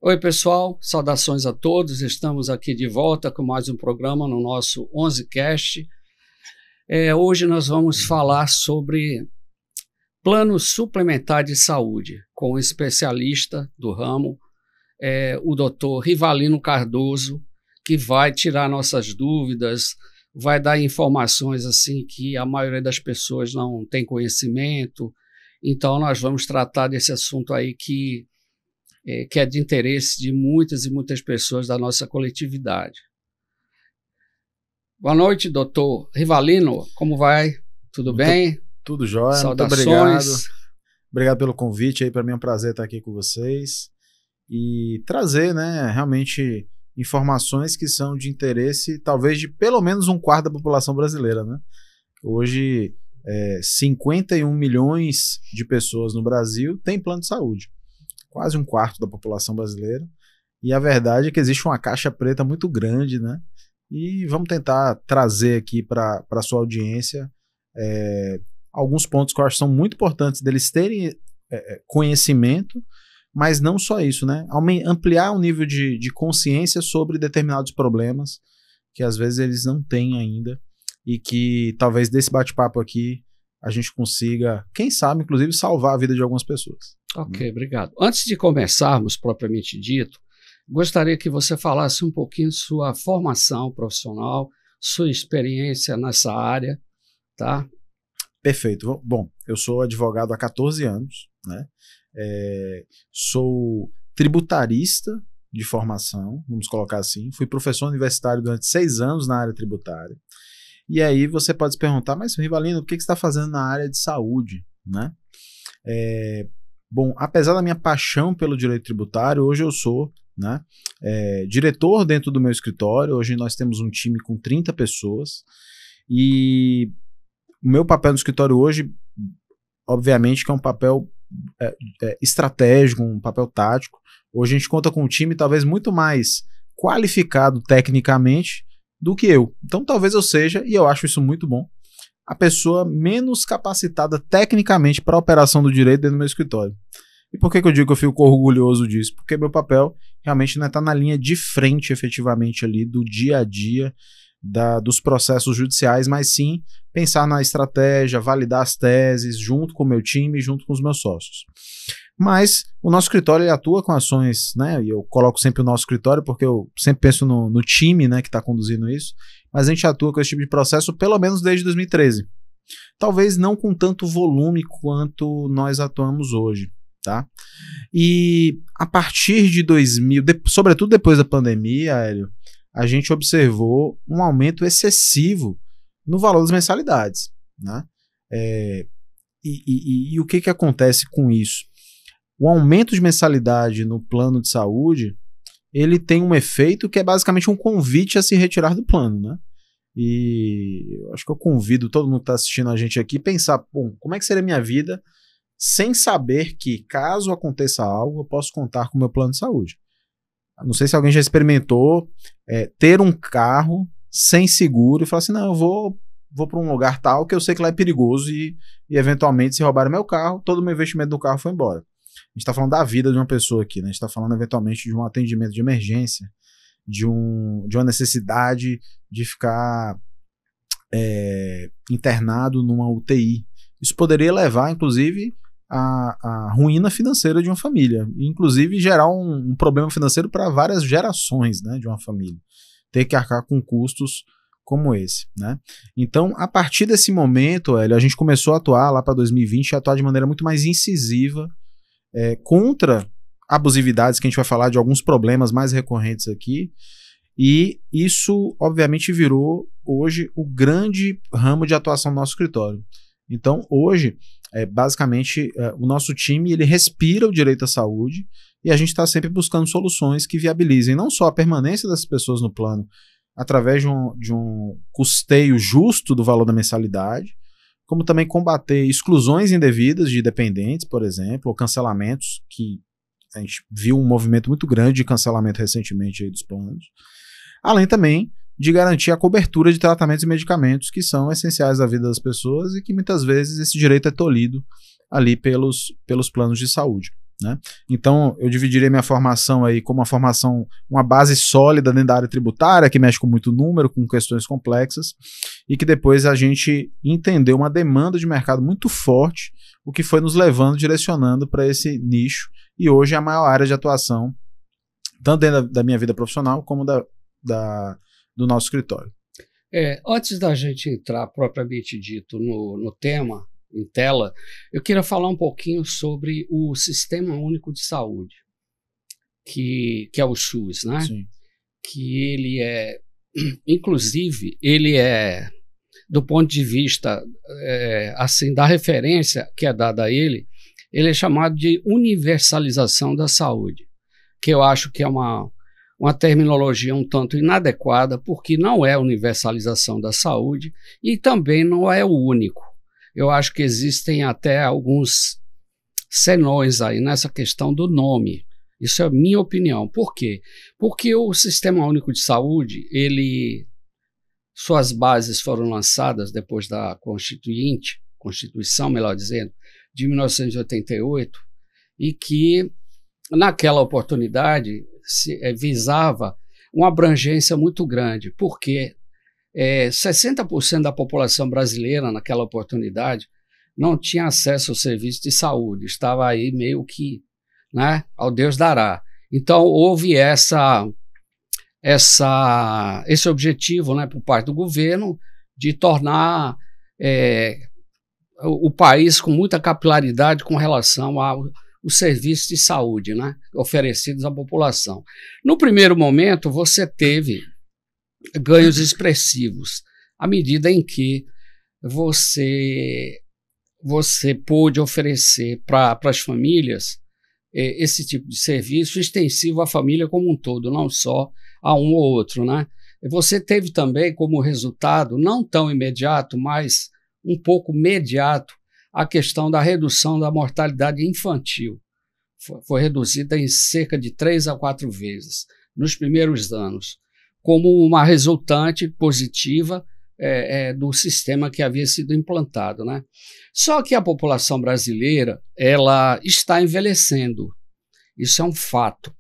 Oi, pessoal, saudações a todos. Estamos aqui de volta com mais um programa no nosso 11Cast. Hoje nós vamos falar sobre plano suplementar de saúde com um especialista do ramo, o Dr. Rivalino Cardoso, que vai tirar nossas dúvidas, vai dar informações assim que a maioria das pessoas não tem conhecimento. Então nós vamos tratar desse assunto aí que é de interesse de muitas e muitas pessoas da nossa coletividade. Boa noite, doutor Rivalino. Como vai? Tudo bem? Tudo jóia. Saudações. Muito obrigado. Obrigado pelo convite aí. Para mim é um prazer estar aqui com vocês e trazer, realmente informações que são de interesse, talvez de pelo menos um quarto da população brasileira, né? Hoje, 51 milhões de pessoas no Brasil têm plano de saúde. Quase um quarto da população brasileira, e a verdade é que existe uma caixa preta muito grande, né? E vamos tentar trazer aqui para a sua audiência alguns pontos que eu acho que são muito importantes deles terem conhecimento, mas não só isso, né? Ampliar o nível de consciência sobre determinados problemas que às vezes eles não têm ainda, e que talvez desse bate-papo aqui a gente consiga, quem sabe, inclusive, salvar a vida de algumas pessoas. Ok, obrigado. Antes de começarmos, propriamente dito, gostaria que você falasse um pouquinho sua formação profissional, sua experiência nessa área, tá? Perfeito. Bom, eu sou advogado há 14 anos, né? Sou tributarista de formação, vamos colocar assim. Fui professor universitário durante 6 anos na área tributária. E aí você pode se perguntar, mas Rivalino, o que você está fazendo na área de saúde, né? Bom, apesar da minha paixão pelo direito tributário, hoje eu sou, né, diretor dentro do meu escritório. Hoje nós temos um time com 30 pessoas e o meu papel no escritório hoje, obviamente, que é um papel estratégico, um papel tático. Hoje a gente conta com um time talvez muito mais qualificado tecnicamente do que eu. Então talvez eu seja, e eu acho isso muito bom, a pessoa menos capacitada tecnicamente para a operação do direito dentro do meu escritório. E por que eu digo que eu fico orgulhoso disso? Porque meu papel realmente não está na linha de frente, efetivamente, ali do dia a dia dos processos judiciais, mas sim pensar na estratégia, validar as teses junto com o meu time, junto com os meus sócios. Mas o nosso escritório ele atua com ações, né? E eu coloco sempre o nosso escritório porque eu sempre penso no time, né, que está conduzindo isso. Mas a gente atua com esse tipo de processo pelo menos desde 2013. Talvez não com tanto volume quanto nós atuamos hoje, tá? E a partir de 2000, sobretudo depois da pandemia, Hélio, a gente observou um aumento excessivo no valor das mensalidades, né? E o que acontece com isso? O aumento de mensalidade no plano de saúde, ele tem um efeito que é basicamente um convite a se retirar do plano, né? E eu acho que eu convido todo mundo que está assistindo a gente aqui a pensar, bom, como é que seria a minha vida sem saber que, caso aconteça algo, eu posso contar com o meu plano de saúde. Não sei se alguém já experimentou ter um carro sem seguro e falar assim, não, eu vou para um lugar tal que eu sei que lá é perigoso e eventualmente se roubarem meu carro, todo o meu investimento do carro foi embora. A gente está falando da vida de uma pessoa aqui, né? A gente está falando eventualmente de um atendimento de emergência, de uma necessidade de ficar internado numa UTI. Isso poderia levar, inclusive, à ruína financeira de uma família, e, inclusive, gerar um problema financeiro para várias gerações, né, de uma família. Ter que arcar com custos como esse, né? Então, a partir desse momento, a gente começou a atuar lá para 2020, a atuar de maneira muito mais incisiva contra abusividades, que a gente vai falar de alguns problemas mais recorrentes aqui, e isso obviamente virou hoje o grande ramo de atuação do nosso escritório. Então hoje, basicamente, o nosso time ele respira o direito à saúde, e a gente está sempre buscando soluções que viabilizem não só a permanência dessas pessoas no plano através de um custeio justo do valor da mensalidade, como também combater exclusões indevidas de dependentes, por exemplo, ou cancelamentos, que a gente viu um movimento muito grande de cancelamento recentemente aí dos planos, além também de garantir a cobertura de tratamentos e medicamentos que são essenciais à vida das pessoas e que muitas vezes esse direito é tolhido ali pelos planos de saúde. né? Então, eu dividiria minha formação aí como uma base sólida dentro da área tributária, que mexe com muito número, com questões complexas, e que depois a gente entendeu uma demanda de mercado muito forte, o que foi nos levando, direcionando para esse nicho, e hoje é a maior área de atuação, tanto dentro da minha vida profissional, como do nosso escritório. Antes da gente entrar propriamente dito no tema, em tela, eu queria falar um pouquinho sobre o Sistema Único de Saúde, que é o SUS, né? Sim. Que ele é, inclusive, do ponto de vista assim, da referência que é dada a ele é chamado de universalização da saúde, que eu acho que é uma terminologia um tanto inadequada, porque não é universalização da saúde e também não é o único. Eu acho que existem até alguns senões aí nessa questão do nome. Isso é a minha opinião. Por quê? Porque o Sistema Único de Saúde, suas bases foram lançadas depois da Constituição, melhor dizendo, de 1988, e que, naquela oportunidade, visava uma abrangência muito grande, porque 60% da população brasileira, naquela oportunidade, não tinha acesso ao serviço de saúde, estava aí meio que, né, ao Deus dará. Então, houve esse objetivo, né, por parte do governo de tornar o país com muita capilaridade com relação os serviços de saúde, né, oferecidos à população. No primeiro momento, você teve ganhos expressivos, à medida em que você pôde oferecer para as famílias esse tipo de serviço extensivo à família como um todo, não só a um ou outro, né? Você teve também como resultado, não tão imediato, mas um pouco mediato, a questão da redução da mortalidade infantil. Foi reduzida em cerca de 3 a 4 vezes nos primeiros anos, como uma resultante positiva do sistema que havia sido implantado, né? Só que a população brasileira, ela está envelhecendo. Isso é um fato.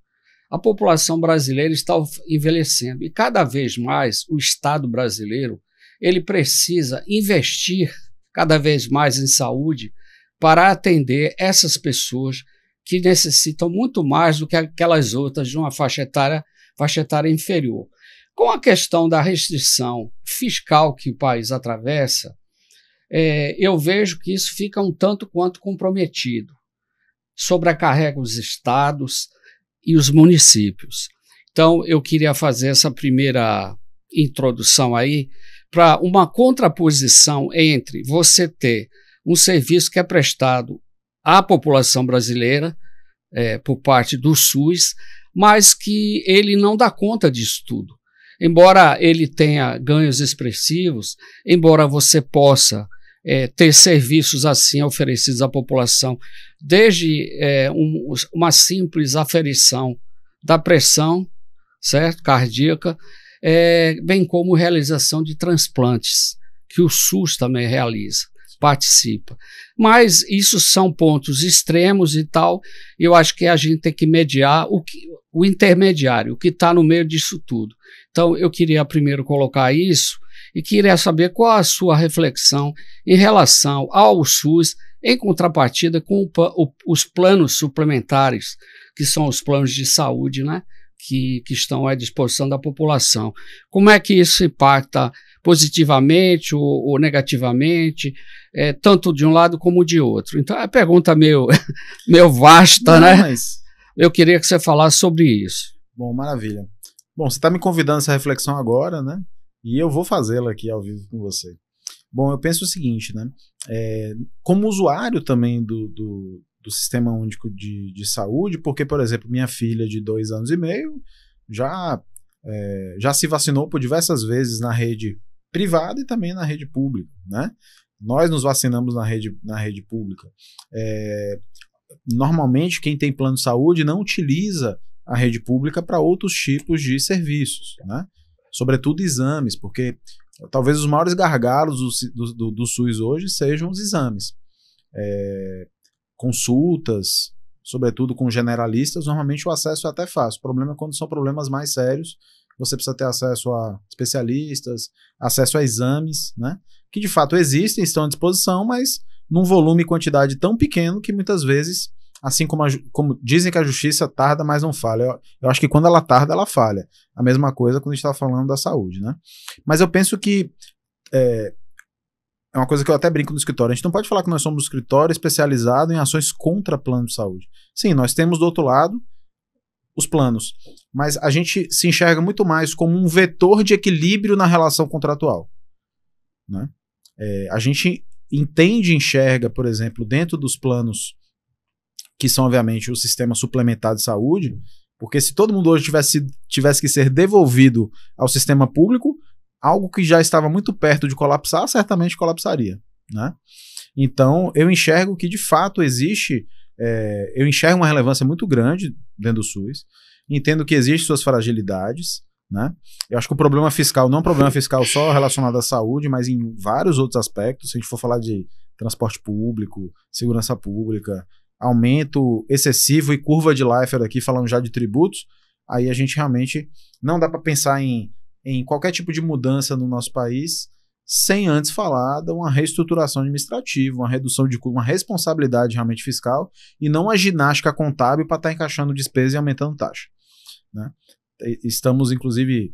A população brasileira está envelhecendo e cada vez mais o Estado brasileiro ele precisa investir cada vez mais em saúde para atender essas pessoas que necessitam muito mais do que aquelas outras de uma faixa etária inferior. Com a questão da restrição fiscal que o país atravessa, eu vejo que isso fica um tanto quanto comprometido. Sobrecarrega os estados e os municípios. Então, eu queria fazer essa primeira introdução aí para uma contraposição entre você ter um serviço que é prestado à população brasileira por parte do SUS, mas que ele não dá conta disso tudo. Embora ele tenha ganhos expressivos, embora você possa ter serviços assim oferecidos à população, desde uma simples aferição da pressão, certo, cardíaca, bem como realização de transplantes, que o SUS também realiza, participa. Mas isso são pontos extremos e tal, e eu acho que a gente tem que mediar o intermediário, o que está no meio disso tudo. Então, eu queria primeiro colocar isso e queria saber qual a sua reflexão em relação ao SUS em contrapartida com os planos suplementares, que são os planos de saúde, né, que estão à disposição da população. Como é que isso impacta positivamente ou negativamente, tanto de um lado como de outro? Então, é uma pergunta meio vasta, né? Mas eu queria que você falasse sobre isso. Bom, maravilha. Bom, você está me convidando a essa reflexão agora, né? E eu vou fazê-la aqui ao vivo com você. Bom, eu penso o seguinte, né? Como usuário também do Sistema Único de Saúde, porque, por exemplo, minha filha de 2 anos e meio já se vacinou por diversas vezes na rede privada e também na rede pública, né? Nós nos vacinamos na rede pública. Normalmente, quem tem plano de saúde não utiliza a rede pública para outros tipos de serviços, né? Sobretudo exames, porque talvez os maiores gargalos do SUS hoje sejam os exames. Consultas, sobretudo com generalistas, normalmente o acesso é até fácil. O problema é quando são problemas mais sérios, você precisa ter acesso a especialistas, acesso a exames, né? Que de fato existem, estão à disposição, mas num volume e quantidade tão pequeno que muitas vezes, assim como dizem que a justiça tarda, mas não falha. Eu acho que quando ela tarda, ela falha. A mesma coisa quando a gente está falando da saúde, né? Mas eu penso que é uma coisa que eu até brinco no escritório. A gente não pode falar que nós somos um escritório especializado em ações contra plano de saúde. Sim, nós temos do outro lado os planos, mas a gente se enxerga muito mais como um vetor de equilíbrio na relação contratual, né? A gente entende e enxerga, por exemplo, dentro dos planos que são, obviamente, o sistema suplementar de saúde, porque se todo mundo hoje tivesse que ser devolvido ao sistema público, algo que já estava muito perto de colapsar, certamente colapsaria, né? Então, eu enxergo que, de fato, eu enxergo uma relevância muito grande dentro do SUS, entendo que existem suas fragilidades, né? Eu acho que o problema fiscal não é um problema fiscal só relacionado à saúde, mas em vários outros aspectos. Se a gente for falar de transporte público, segurança pública, aumento excessivo e curva de Laffer aqui, falando já de tributos, aí a gente realmente não dá para pensar em qualquer tipo de mudança no nosso país sem antes falar de uma reestruturação administrativa, uma redução de uma responsabilidade realmente fiscal e não a ginástica contábil para estar encaixando despesa e aumentando taxa, né? Estamos, inclusive,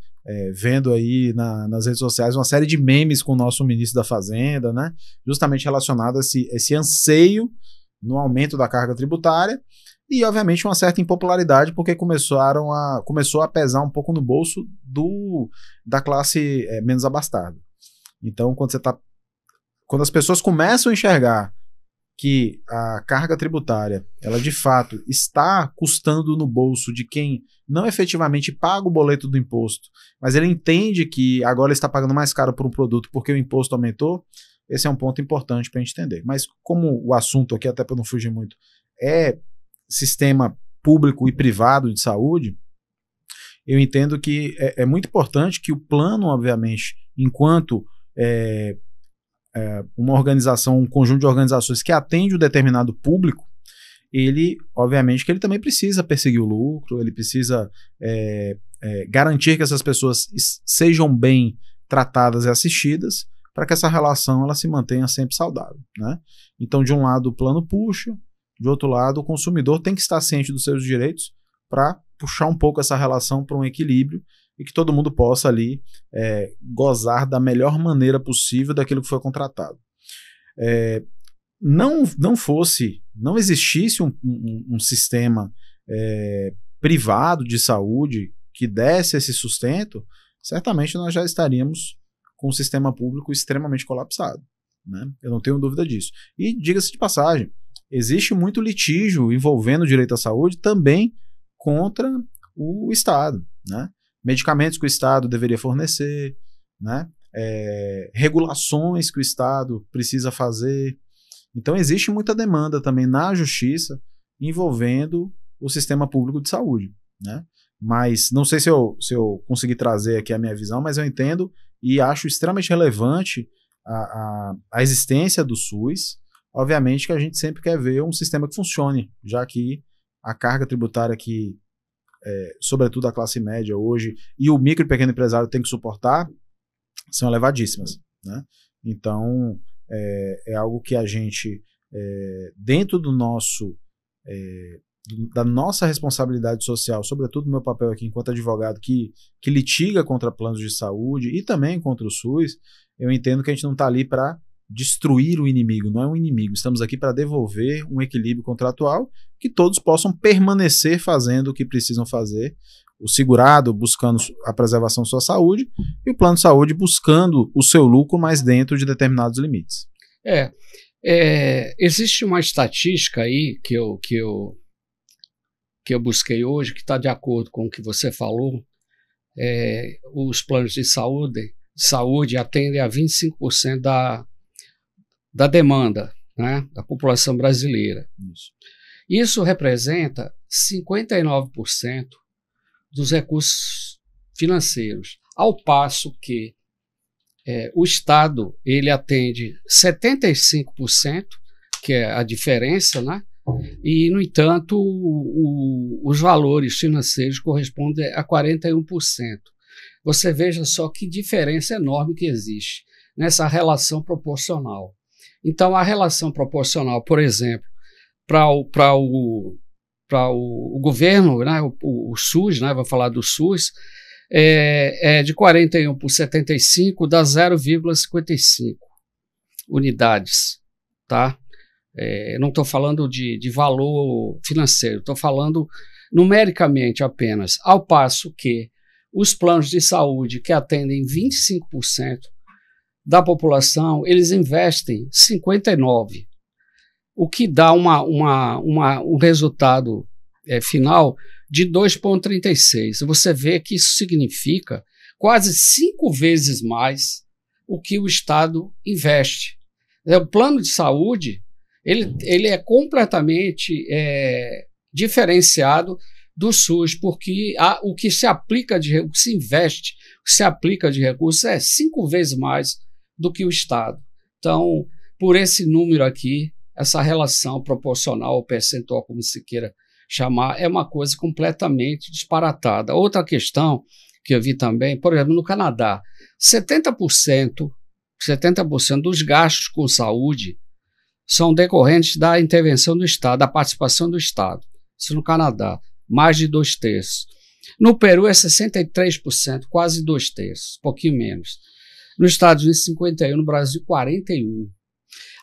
vendo aí nas redes sociais uma série de memes com o nosso ministro da Fazenda, né? Justamente relacionado a esse anseio no aumento da carga tributária e, obviamente, uma certa impopularidade porque começou a pesar um pouco no bolso da classe menos abastada. Então, quando as pessoas começam a enxergar que a carga tributária, ela de fato está custando no bolso de quem não efetivamente paga o boleto do imposto, mas ele entende que agora ele está pagando mais caro por um produto porque o imposto aumentou, esse é um ponto importante para a gente entender. Mas como o assunto aqui, até para não fugir muito, é sistema público e privado de saúde, eu entendo que é muito importante que o plano, obviamente, enquanto uma organização, um conjunto de organizações que atende um determinado público, ele, obviamente, que ele também precisa perseguir o lucro, ele precisa garantir que essas pessoas sejam bem tratadas e assistidas para que essa relação ela se mantenha sempre saudável, né? Então, de um lado, o plano puxa, de outro lado, o consumidor tem que estar ciente dos seus direitos para puxar um pouco essa relação para um equilíbrio e que todo mundo possa ali gozar da melhor maneira possível daquilo que foi contratado. Não existisse um sistema privado de saúde que desse esse sustento, certamente nós já estaríamos com um sistema público extremamente colapsado, né? Eu não tenho dúvida disso. E, diga-se de passagem, existe muito litígio envolvendo o direito à saúde também contra o Estado, né? Medicamentos que o Estado deveria fornecer, né? Regulações que o Estado precisa fazer. Então, existe muita demanda também na justiça envolvendo o sistema público de saúde, né? Mas não sei se eu consegui trazer aqui a minha visão, mas eu entendo e acho extremamente relevante a existência do SUS. Obviamente que a gente sempre quer ver um sistema que funcione, já que a carga tributária que, sobretudo a classe média hoje, e o micro e pequeno empresário tem que suportar, são elevadíssimas, né? Então, é algo que a gente, dentro da nossa responsabilidade social, sobretudo meu papel aqui enquanto advogado que litiga contra planos de saúde e também contra o SUS, eu entendo que a gente não está ali para destruir o inimigo, não é um inimigo, estamos aqui para devolver um equilíbrio contratual que todos possam permanecer fazendo o que precisam fazer, o segurado buscando a preservação da sua saúde e o plano de saúde buscando o seu lucro, mas dentro de determinados limites. Existe uma estatística aí que eu busquei hoje, que está de acordo com o que você falou. Os planos de saúde atendem a 25% da demanda, né, da população brasileira. Isso representa 59% dos recursos financeiros, ao passo que o Estado ele atende 75%, que é a diferença, né, E, no entanto, os valores financeiros correspondem a 41%. Você veja só que diferença enorme que existe nessa relação proporcional. Então, a relação proporcional, por exemplo, para o governo, né, o SUS, né, vou falar do SUS, é de 41 por 75, dá 0,55 unidades, tá? Não estou falando de valor financeiro, estou falando numericamente apenas, ao passo que os planos de saúde que atendem 25% da população, eles investem 59%, o que dá um resultado final de 2,36. Você vê que isso significa quase 5 vezes mais o que o Estado investe. O plano de saúde ele é completamente diferenciado do SUS, porque o que se aplica o que se investe, o que se aplica de recursos é 5 vezes mais do que o Estado. Então, por esse número aqui, essa relação proporcional ou percentual, como se queira chamar, é uma coisa completamente disparatada. Outra questão que eu vi também, por exemplo, no Canadá, 70% dos gastos com saúde são decorrentes da intervenção do Estado, da participação do Estado. Isso no Canadá, mais de 2/3. No Peru é 63%, quase 2/3, pouquinho menos. Nos Estados Unidos, 51%, no Brasil, 41%.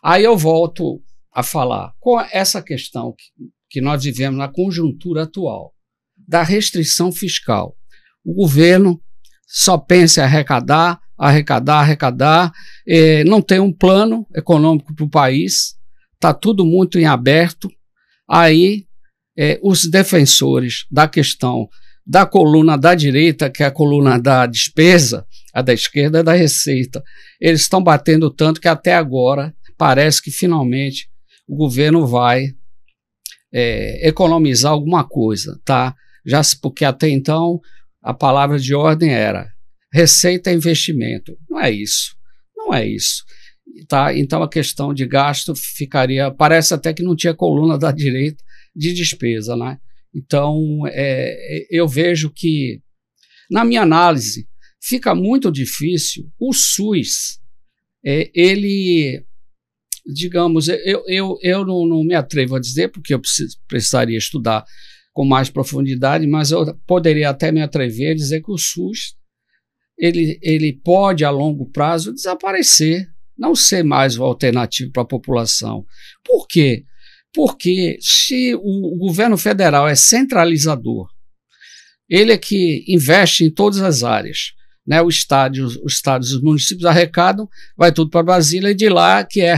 Aí eu volto a falar com essa questão que nós vivemos na conjuntura atual, da restrição fiscal. O governo só pensa em arrecadar, não tem um plano econômico para o país, está tudo muito em aberto. Aí os defensores da questão da coluna da direita, que é a coluna da despesa, a da esquerda é da receita, eles estão batendo tanto que até agora parece que finalmente o governo vai economizar alguma coisa, tá? Porque até então a palavra de ordem era receita e investimento. Não é isso, tá? Então a questão de gasto parece até que não tinha coluna da direita de despesa, né? Então eu vejo que, na minha análise, fica muito difícil o SUS, digamos, eu não me atrevo a dizer, porque eu precisaria estudar com mais profundidade, mas eu poderia até me atrever a dizer que o SUS ele pode, a longo prazo, desaparecer, não ser mais uma alternativa para a população. Por quê? Porque se o governo federal é centralizador, ele é que investe em todas as áreas, né? Os estados, os municípios arrecadam, vai tudo para Brasília, e de lá que é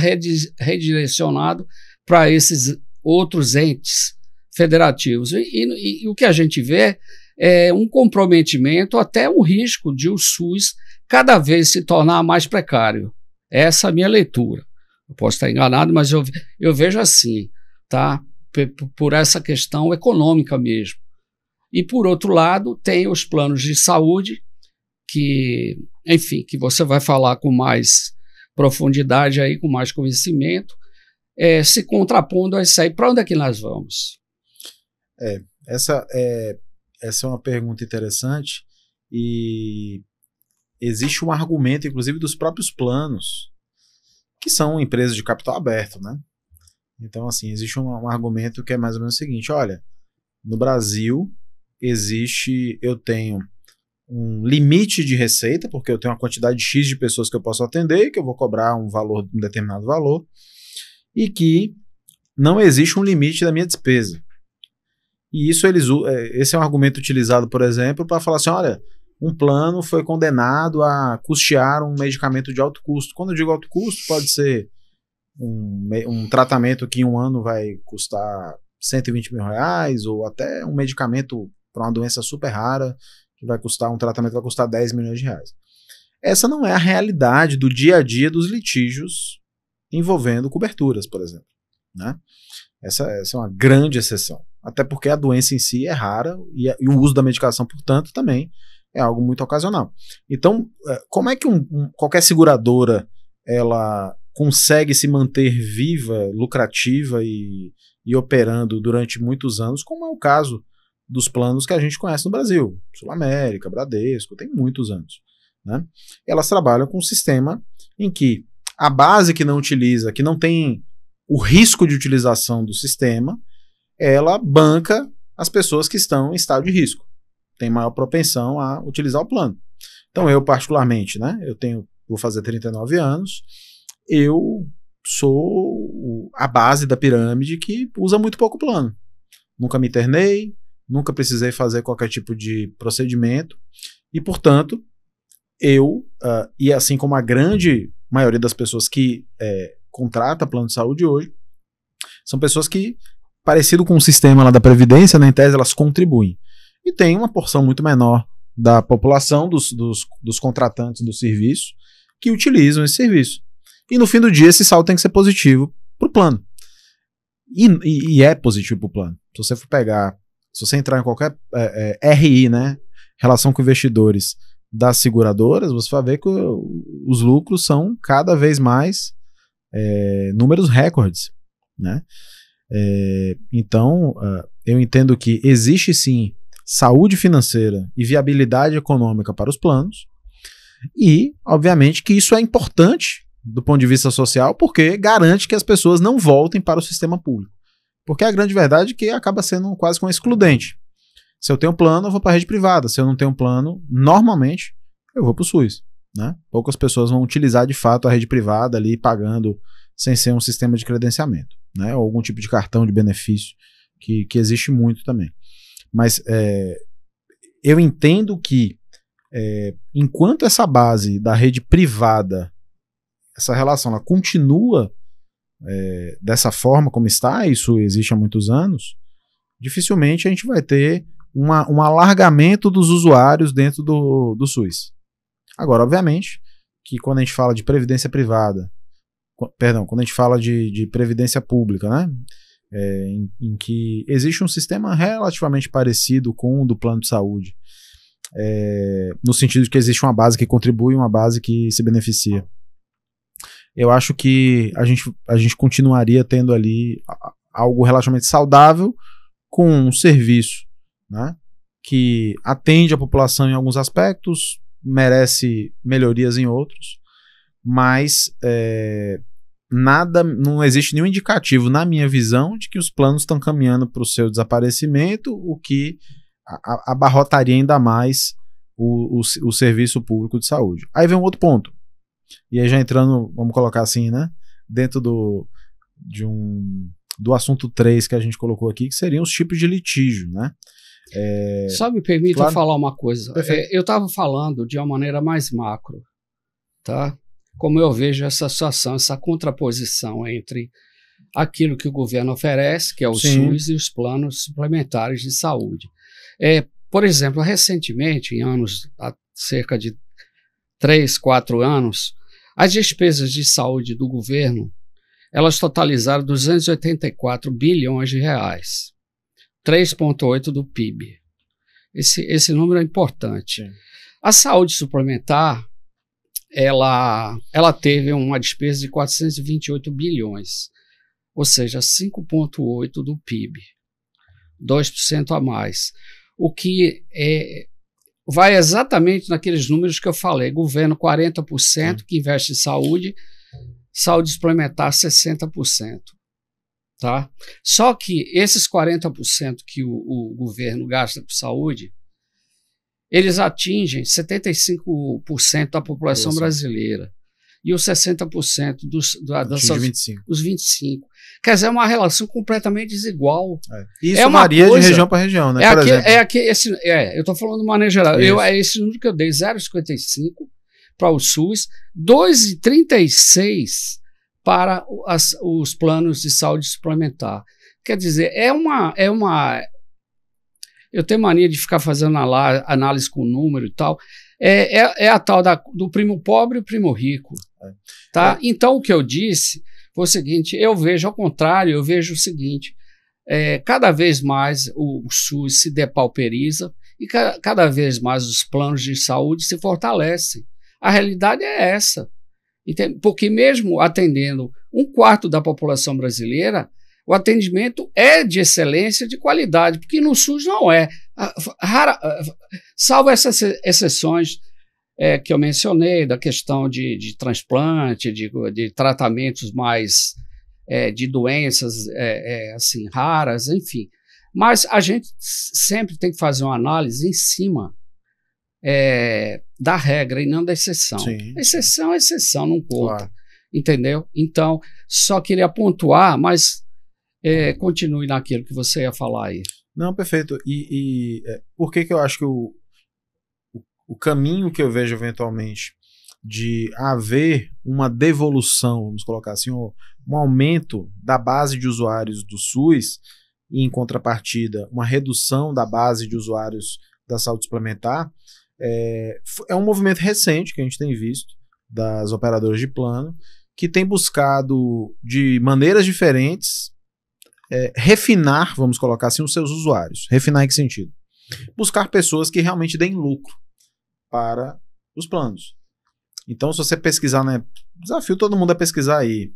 redirecionado para esses outros entes federativos. E o que a gente vê é um comprometimento, até um risco de o SUS cada vez se tornar mais precário. Essa é a minha leitura. Eu posso estar enganado, mas eu vejo assim, tá? Por essa questão econômica mesmo. E, por outro lado, tem os planos de saúde, que, enfim, que você vai falar com mais profundidade, aí, com mais conhecimento, se contrapondo a isso aí. Para onde é que nós vamos? Essa é uma pergunta interessante, e existe um argumento, inclusive, dos próprios planos, que são empresas de capital aberto, né? Então, assim, existe um argumento que é mais ou menos o seguinte: olha, no Brasil eu tenho um limite de receita, porque eu tenho uma quantidade X de pessoas que eu posso atender, que eu vou cobrar um determinado valor, e que não existe um limite da minha despesa. E isso esse é um argumento utilizado, por exemplo, para falar assim: olha, um plano foi condenado a custear um medicamento de alto custo. Quando eu digo alto custo, pode ser um tratamento que em um ano vai custar R$120 mil, ou até um medicamento para uma doença super rara, que um tratamento vai custar R$10 milhões. Essa não é a realidade do dia a dia dos litígios envolvendo coberturas, por exemplo, né? Essa é uma grande exceção. Até porque a doença em si é rara e o uso da medicação, portanto, também é algo muito ocasional. Então, como é que qualquer seguradora ela consegue se manter viva, lucrativa e e operando durante muitos anos, como é o caso dos planos que a gente conhece no Brasil, Sul América, Bradesco, tem muitos anos, né? Elas trabalham com um sistema em que a base que não utiliza, que não tem o risco de utilização do sistema, ela banca as pessoas que estão em estado de risco, tem maior propensão a utilizar o plano. Então eu particularmente, né, vou fazer 39 anos, eu sou a base da pirâmide que usa muito pouco plano. Nunca me internei, nunca precisei fazer qualquer tipo de procedimento e, portanto, e assim como a grande maioria das pessoas que contrata plano de saúde hoje, são pessoas que, parecido com o sistema lá da Previdência, na tese, elas contribuem. E tem uma porção muito menor da população, dos contratantes do serviço, que utilizam esse serviço. E no fim do dia, esse saldo tem que ser positivo para o plano. E é positivo para o plano. Se você entrar em qualquer RI, né, relação com investidores das seguradoras, você vai ver que os lucros são cada vez mais números recordes, né? Então, eu entendo que existe sim saúde financeira e viabilidade econômica para os planos e, obviamente, que isso é importante do ponto de vista social porque garante que as pessoas não voltem para o sistema público. Porque a grande verdade é que acaba sendo quase que um excludente. Se eu tenho plano, eu vou para a rede privada. Se eu não tenho plano, normalmente, eu vou para o SUS, né? Poucas pessoas vão utilizar de fato a rede privada ali pagando sem ser um sistema de credenciamento, né? Ou algum tipo de cartão de benefício que existe muito também. Mas eu entendo que enquanto essa base da rede privada, essa relação, ela continua dessa forma como está, isso existe há muitos anos, dificilmente a gente vai ter um alargamento dos usuários dentro do SUS. Agora, obviamente, que quando a gente fala de previdência privada, quando a gente fala de previdência pública, né, em que existe um sistema relativamente parecido com o do plano de saúde, no sentido de que existe uma base que contribui e uma base que se beneficia. Eu acho que a gente continuaria tendo ali algo relativamente saudável com um serviço, né, que atende a população em alguns aspectos, merece melhorias em outros, mas não existe nenhum indicativo na minha visão de que os planos estão caminhando para o seu desaparecimento, o que abarrotaria ainda mais o serviço público de saúde. Aí vem um outro ponto, e aí já entrando, vamos colocar assim, né, dentro do assunto 3 que a gente colocou aqui, que seriam os tipos de litígio, né? Só me permita claro. falar uma coisa. Eu estava falando de uma maneira mais macro, tá? Como eu vejo essa situação, essa contraposição entre aquilo que o governo oferece, que é o Sim. SUS, e os planos suplementares de saúde. Por exemplo, recentemente, há cerca de 3, 4 anos, as despesas de saúde do governo, elas totalizaram 284 bilhões de reais, 3,8% do PIB. Esse número é importante. Sim. A saúde suplementar, ela teve uma despesa de 428 bilhões, ou seja, 5,8% do PIB, 2% a mais. O que vai exatamente naqueles números que eu falei, governo 40% que investe em saúde suplementar 60%. Tá? Só que esses 40% que o governo gasta por saúde, eles atingem 75% da população brasileira e os 60% os 25%. Quer dizer, é uma relação completamente desigual. Isso varia de região para região, né? Por exemplo. Eu estou falando de maneira geral. Esse número que eu dei, 0,55 para o SUS, 2,36 para os planos de saúde suplementar. Quer dizer, eu tenho mania de ficar fazendo análise com número e tal. É a tal do primo pobre e o primo rico. Tá? Então, o que eu disse foi o seguinte, eu vejo ao contrário, eu vejo o seguinte, cada vez mais o SUS se depauperiza e cada vez mais os planos de saúde se fortalecem. A realidade é essa. Porque mesmo atendendo 1/4 da população brasileira, O atendimento é de excelência, de qualidade, porque no SUS não é. Salvo essas exceções que eu mencionei, da questão de transplante, de tratamentos mais de doenças assim, raras, enfim. Mas a gente sempre tem que fazer uma análise em cima da regra e não da exceção. Sim. Exceção é exceção, não conta. Claro. Entendeu? Então, só queria pontuar, mas continue naquilo que você ia falar aí. Não, perfeito. Por que eu acho que o caminho que eu vejo eventualmente de haver uma devolução, vamos colocar assim, um aumento da base de usuários do SUS e, em contrapartida, uma redução da base de usuários da saúde suplementar, é um movimento recente que a gente tem visto das operadoras de plano, que tem buscado de maneiras diferentes refinar, vamos colocar assim, os seus usuários. Refinar em que sentido? Buscar pessoas que realmente deem lucro para os planos. Então, se você pesquisar, né, desafio todo mundo a pesquisar aí,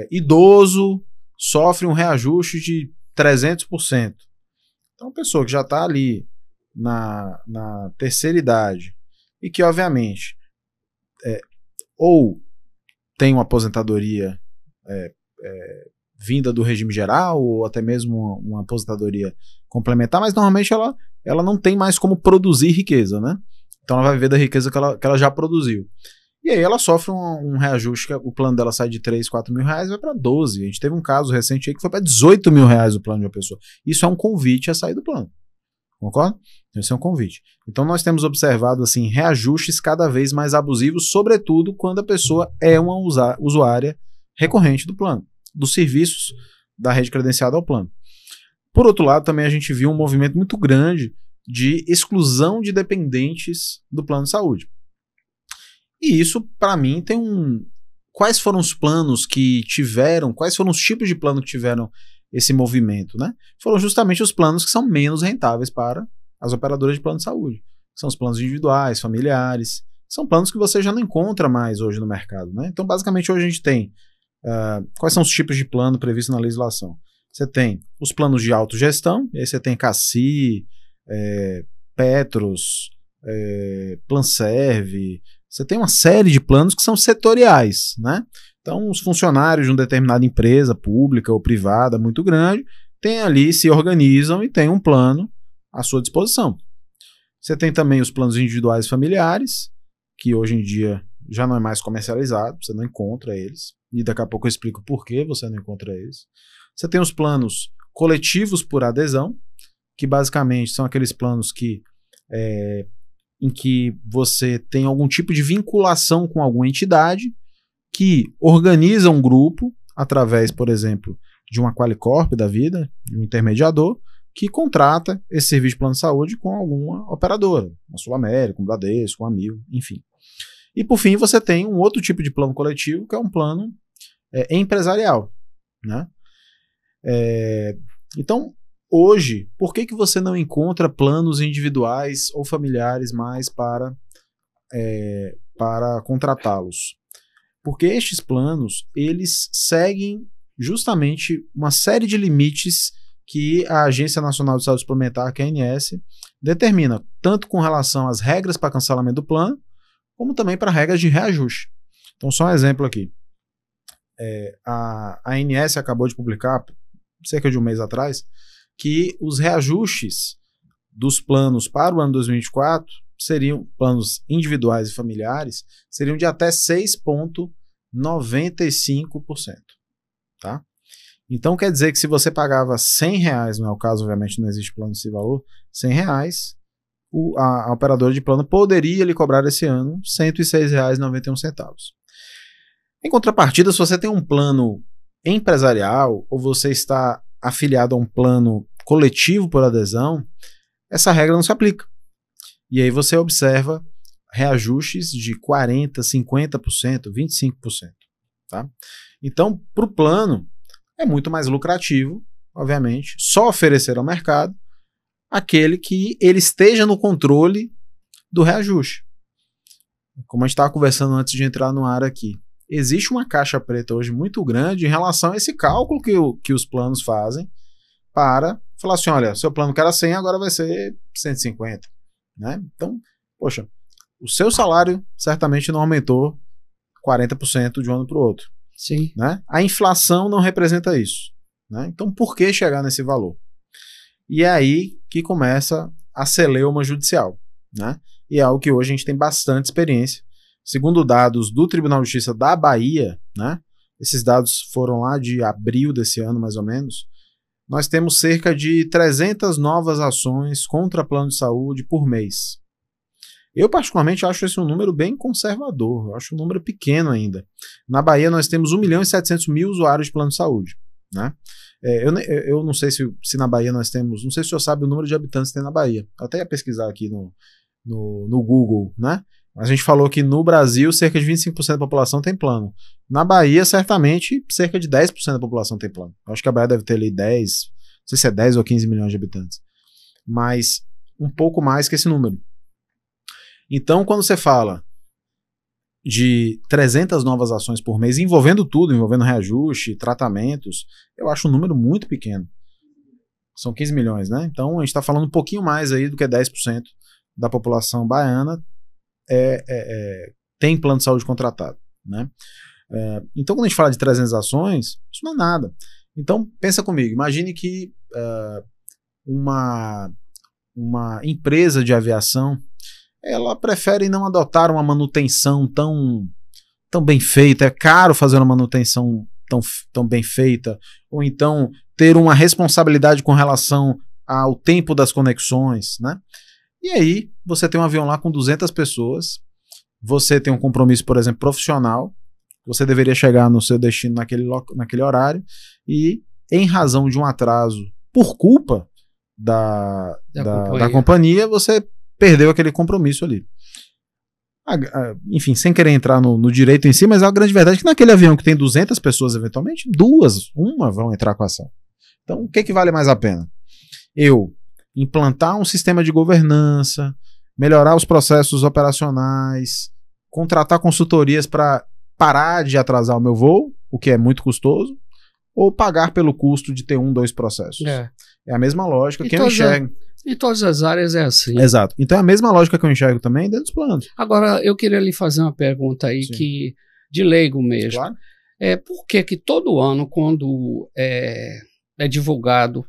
idoso sofre um reajuste de 300%. Então, uma pessoa que já está ali na terceira idade e que, obviamente, ou tem uma aposentadoria vinda do regime geral, ou até mesmo uma aposentadoria complementar, mas normalmente ela não tem mais como produzir riqueza, né? Então ela vai viver da riqueza que ela já produziu. E aí ela sofre um reajuste, que o plano dela sai de 3, 4 mil reais e vai para 12. A gente teve um caso recente aí que foi para 18 mil reais o plano de uma pessoa. Isso é um convite a sair do plano. Concorda? Esse é um convite. Então nós temos observado assim, reajustes cada vez mais abusivos, sobretudo quando a pessoa é uma usuária recorrente do plano, dos serviços da rede credenciada ao plano. Por outro lado, também a gente viu um movimento muito grande de exclusão de dependentes do plano de saúde. E isso, para mim, tem Quais foram os planos que tiveram, quais foram os tipos de plano que tiveram esse movimento, né? Foram justamente os planos que são menos rentáveis para as operadoras de plano de saúde. São os planos individuais, familiares. São planos que você já não encontra mais hoje no mercado, né? Então, basicamente, hoje a gente tem quais são os tipos de plano previstos na legislação. Você tem os planos de autogestão, e aí você tem CACI, Petros, Planserve. Você tem uma série de planos que são setoriais, né? Então, os funcionários de uma determinada empresa pública ou privada muito grande tem ali, se organizam e tem um plano à sua disposição. Você tem também os planos individuais familiares, que hoje em dia já não é mais comercializado, você não encontra eles. E daqui a pouco eu explico por que você não encontra eles. Você tem os planos coletivos por adesão, que basicamente são aqueles planos em que você tem algum tipo de vinculação com alguma entidade que organiza um grupo através, por exemplo, de uma Qualicorp da vida, de um intermediador, que contrata esse serviço de plano de saúde com alguma operadora, uma Sul América, um Bradesco, um Amigo, enfim. E por fim você tem um outro tipo de plano coletivo, que é um plano empresarial, né? Então, hoje, por que você não encontra planos individuais ou familiares mais para contratá-los? Porque estes planos, eles seguem justamente uma série de limites que a Agência Nacional de Saúde Suplementar, que é a ANS, determina, tanto com relação às regras para cancelamento do plano, como também para regras de reajuste. Então, só um exemplo aqui. A ANS acabou de publicar, cerca de um mês atrás, que os reajustes dos planos para o ano 2024 seriam, planos individuais e familiares, seriam de até 6,95%. Tá? Então quer dizer que se você pagava R$100, não é o caso, obviamente não existe plano desse valor, R$100, a operadora de plano poderia lhe cobrar esse ano R$106,91. Em contrapartida, se você tem um plano empresarial ou você está afiliado a um plano coletivo por adesão, essa regra não se aplica. E aí você observa reajustes de 40%, 50%, 25%. Tá? Então, para o plano, é muito mais lucrativo, obviamente, só oferecer ao mercado aquele que ele esteja no controle do reajuste. Como a gente estava conversando antes de entrar no ar aqui. existe uma caixa preta hoje muito grande em relação a esse cálculo que os planos fazem para falar assim, olha, seu plano que era 100 agora vai ser 150, né? Então, poxa, o seu salário certamente não aumentou 40% de um ano para o outro. Sim. Né? A inflação não representa isso. Né? Então, por que chegar nesse valor? E é aí que começa a celeuma judicial. Né? E é algo que hoje a gente tem bastante experiência. Segundo dados do Tribunal de Justiça da Bahia, né? Esses dados foram lá de abril desse ano, mais ou menos, nós temos cerca de 300 novas ações contra plano de saúde por mês. Eu, particularmente, acho esse um número bem conservador, eu acho um número pequeno ainda. Na Bahia, nós temos 1.700.000 usuários de plano de saúde. Né? Eu não sei se na Bahia nós temos, não sei se o senhor sabe o número de habitantes que tem na Bahia. Eu até ia pesquisar aqui no Google, né? A gente falou que no Brasil cerca de 25% da população tem plano. Na Bahia, certamente, cerca de 10% da população tem plano. Eu acho que a Bahia deve ter ali 10, não sei se é 10 ou 15 milhões de habitantes. Mas um pouco mais que esse número. Então, quando você fala de 300 novas ações por mês, envolvendo tudo, envolvendo reajuste, tratamentos, eu acho um número muito pequeno. São 15 milhões, né? Então, a gente está falando um pouquinho mais aí do que 10% da população baiana tem plano de saúde contratado, né? Então, quando a gente fala de 300 ações, isso não é nada. Então, pensa comigo, imagine que uma empresa de aviação, ela prefere não adotar uma manutenção tão bem feita, é caro fazer uma manutenção tão bem feita, ou então ter uma responsabilidade com relação ao tempo das conexões, né? E aí, você tem um avião lá com 200 pessoas, você tem um compromisso, por exemplo, profissional, você deveria chegar no seu destino naquele horário, e em razão de um atraso por culpa da companhia, você perdeu aquele compromisso ali. Enfim, sem querer entrar no direito em si, mas a grande verdade é que naquele avião que tem 200 pessoas, eventualmente, uma vão entrar com a ação. Então, o que vale mais a pena? Eu implantar um sistema de governança, melhorar os processos operacionais, contratar consultorias para parar de atrasar o meu voo, o que é muito custoso, ou pagar pelo custo de ter 2 processos. É a mesma lógica que eu enxergo. Em todas as áreas é assim. Exato. Então é a mesma lógica que eu enxergo também dentro dos planos. Agora, eu queria lhe fazer uma pergunta aí, que de leigo mesmo. Claro. Por que todo ano, quando é divulgado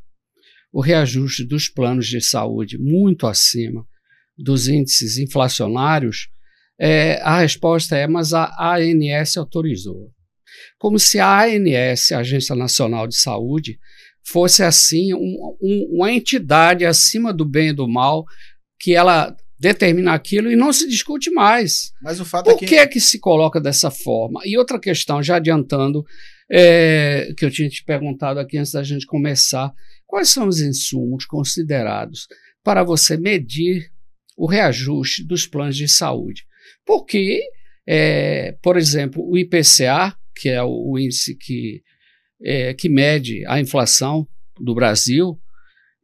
o reajuste dos planos de saúde muito acima dos índices inflacionários, a resposta mas a ANS autorizou. Como se a ANS, a Agência Nacional de Saúde, fosse assim uma entidade acima do bem e do mal, que ela determina aquilo e não se discute mais. Mas o fato Por que se coloca dessa forma? E outra questão, já adiantando, que eu tinha te perguntado aqui antes da gente começar, quais são os insumos considerados para você medir o reajuste dos planos de saúde? Porque, por exemplo, o IPCA, que é o índice que mede a inflação do Brasil,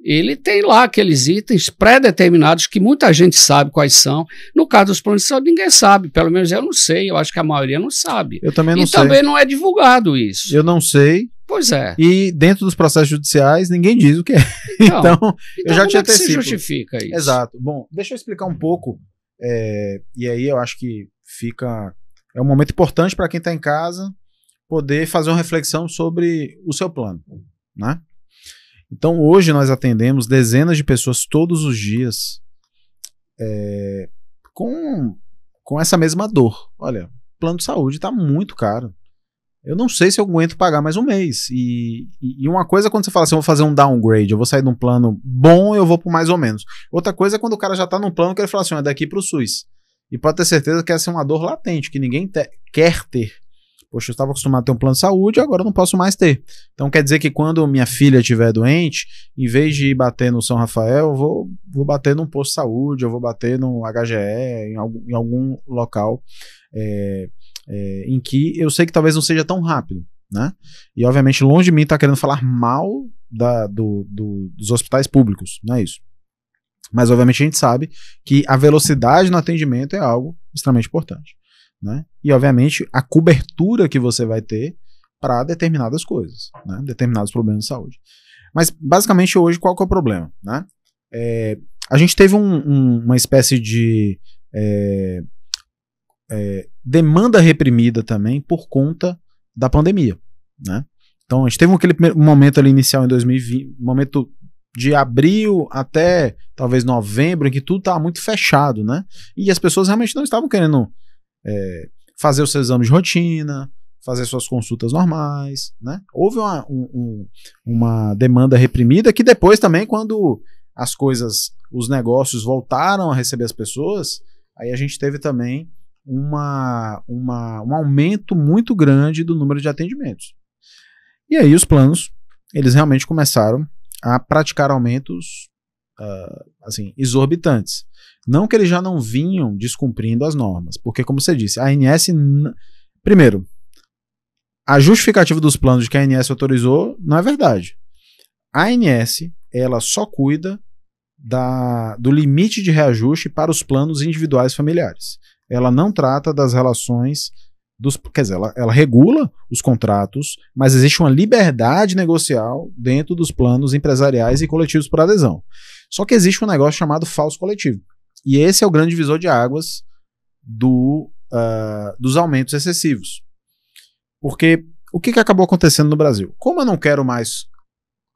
ele tem lá aqueles itens pré-determinados que muita gente sabe quais são. No caso dos planos de saúde, ninguém sabe. Pelo menos eu não sei. Eu acho que a maioria não sabe. Eu também não sei. E também não é divulgado isso. Eu não sei. Pois é. E dentro dos processos judiciais, ninguém diz o que é. Então eu já tinha como se justifica isso? Exato. Bom, deixa eu explicar um pouco. E aí eu acho que é um momento importante para quem está em casa poder fazer uma reflexão sobre o seu plano, né? Então, hoje nós atendemos dezenas de pessoas todos os dias com essa mesma dor. Olha, o plano de saúde está muito caro. Eu não sei se eu aguento pagar mais um mês. E uma coisa é quando você fala assim, eu vou fazer um downgrade, eu vou sair de um plano bom e eu vou para mais ou menos. Outra coisa é quando o cara já está num plano que ele fala assim, é daqui para o SUS. E pode ter certeza que essa é uma dor latente, que ninguém quer ter. Poxa, eu estava acostumado a ter um plano de saúde, agora eu não posso mais ter. Então quer dizer que quando minha filha estiver doente, em vez de ir bater no São Rafael, eu vou bater num posto de saúde, eu vou bater no HGE, em algum local em que eu sei que talvez não seja tão rápido, né? E obviamente longe de mim estar querendo falar mal dos hospitais públicos, não é isso. Mas obviamente a gente sabe que a velocidade no atendimento é algo extremamente importante, né? E, obviamente, a cobertura que você vai ter para determinadas coisas, né? Determinados problemas de saúde. Mas, basicamente, hoje, qual que é o problema, né? A gente teve uma espécie de demanda reprimida também por conta da pandemia, né? Então, a gente teve aquele momento ali inicial em 2020, momento de abril até talvez novembro, em que tudo estava muito fechado, né? E as pessoas realmente não estavam querendo fazer os seus exames de rotina, fazer suas consultas normais, né? Houve uma demanda reprimida que depois também, quando as coisas, os negócios voltaram a receber as pessoas, aí a gente teve também um aumento muito grande do número de atendimentos. E aí os planos, eles realmente começaram a praticar aumentos assim, exorbitantes. Não que eles já não vinham descumprindo as normas, porque, como você disse, a ANS... Primeiro, a justificativa dos planos de que a ANS autorizou não é verdade. A ANS, ela só cuida do limite de reajuste para os planos individuais familiares. Ela não trata das relações quer dizer, ela regula os contratos, mas existe uma liberdade negocial dentro dos planos empresariais e coletivos por adesão. Só que existe um negócio chamado falso coletivo. E esse é o grande divisor de águas dos aumentos excessivos. Porque o que acabou acontecendo no Brasil? Como eu não quero mais,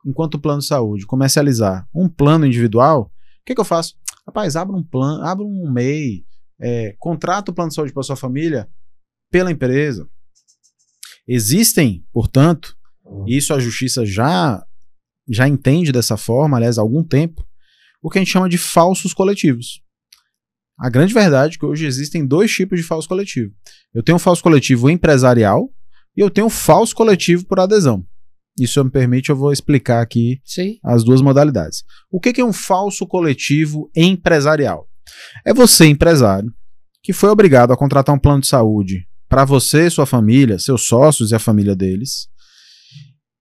enquanto plano de saúde, comercializar um plano individual, o que eu faço? Rapaz, abre um plano, abre um MEI, contrata o plano de saúde para sua família pela empresa. Existem, portanto, isso a justiça já entende dessa forma, aliás, há algum tempo, o que a gente chama de falsos coletivos. A grande verdade é que hoje existem dois tipos de falso coletivo. Eu tenho um falso coletivo empresarial e eu tenho um falso coletivo por adesão. Isso me permite, eu vou explicar aqui as duas modalidades. O que é um falso coletivo empresarial? É você, empresário, que foi obrigado a contratar um plano de saúde para você, sua família, seus sócios e a família deles,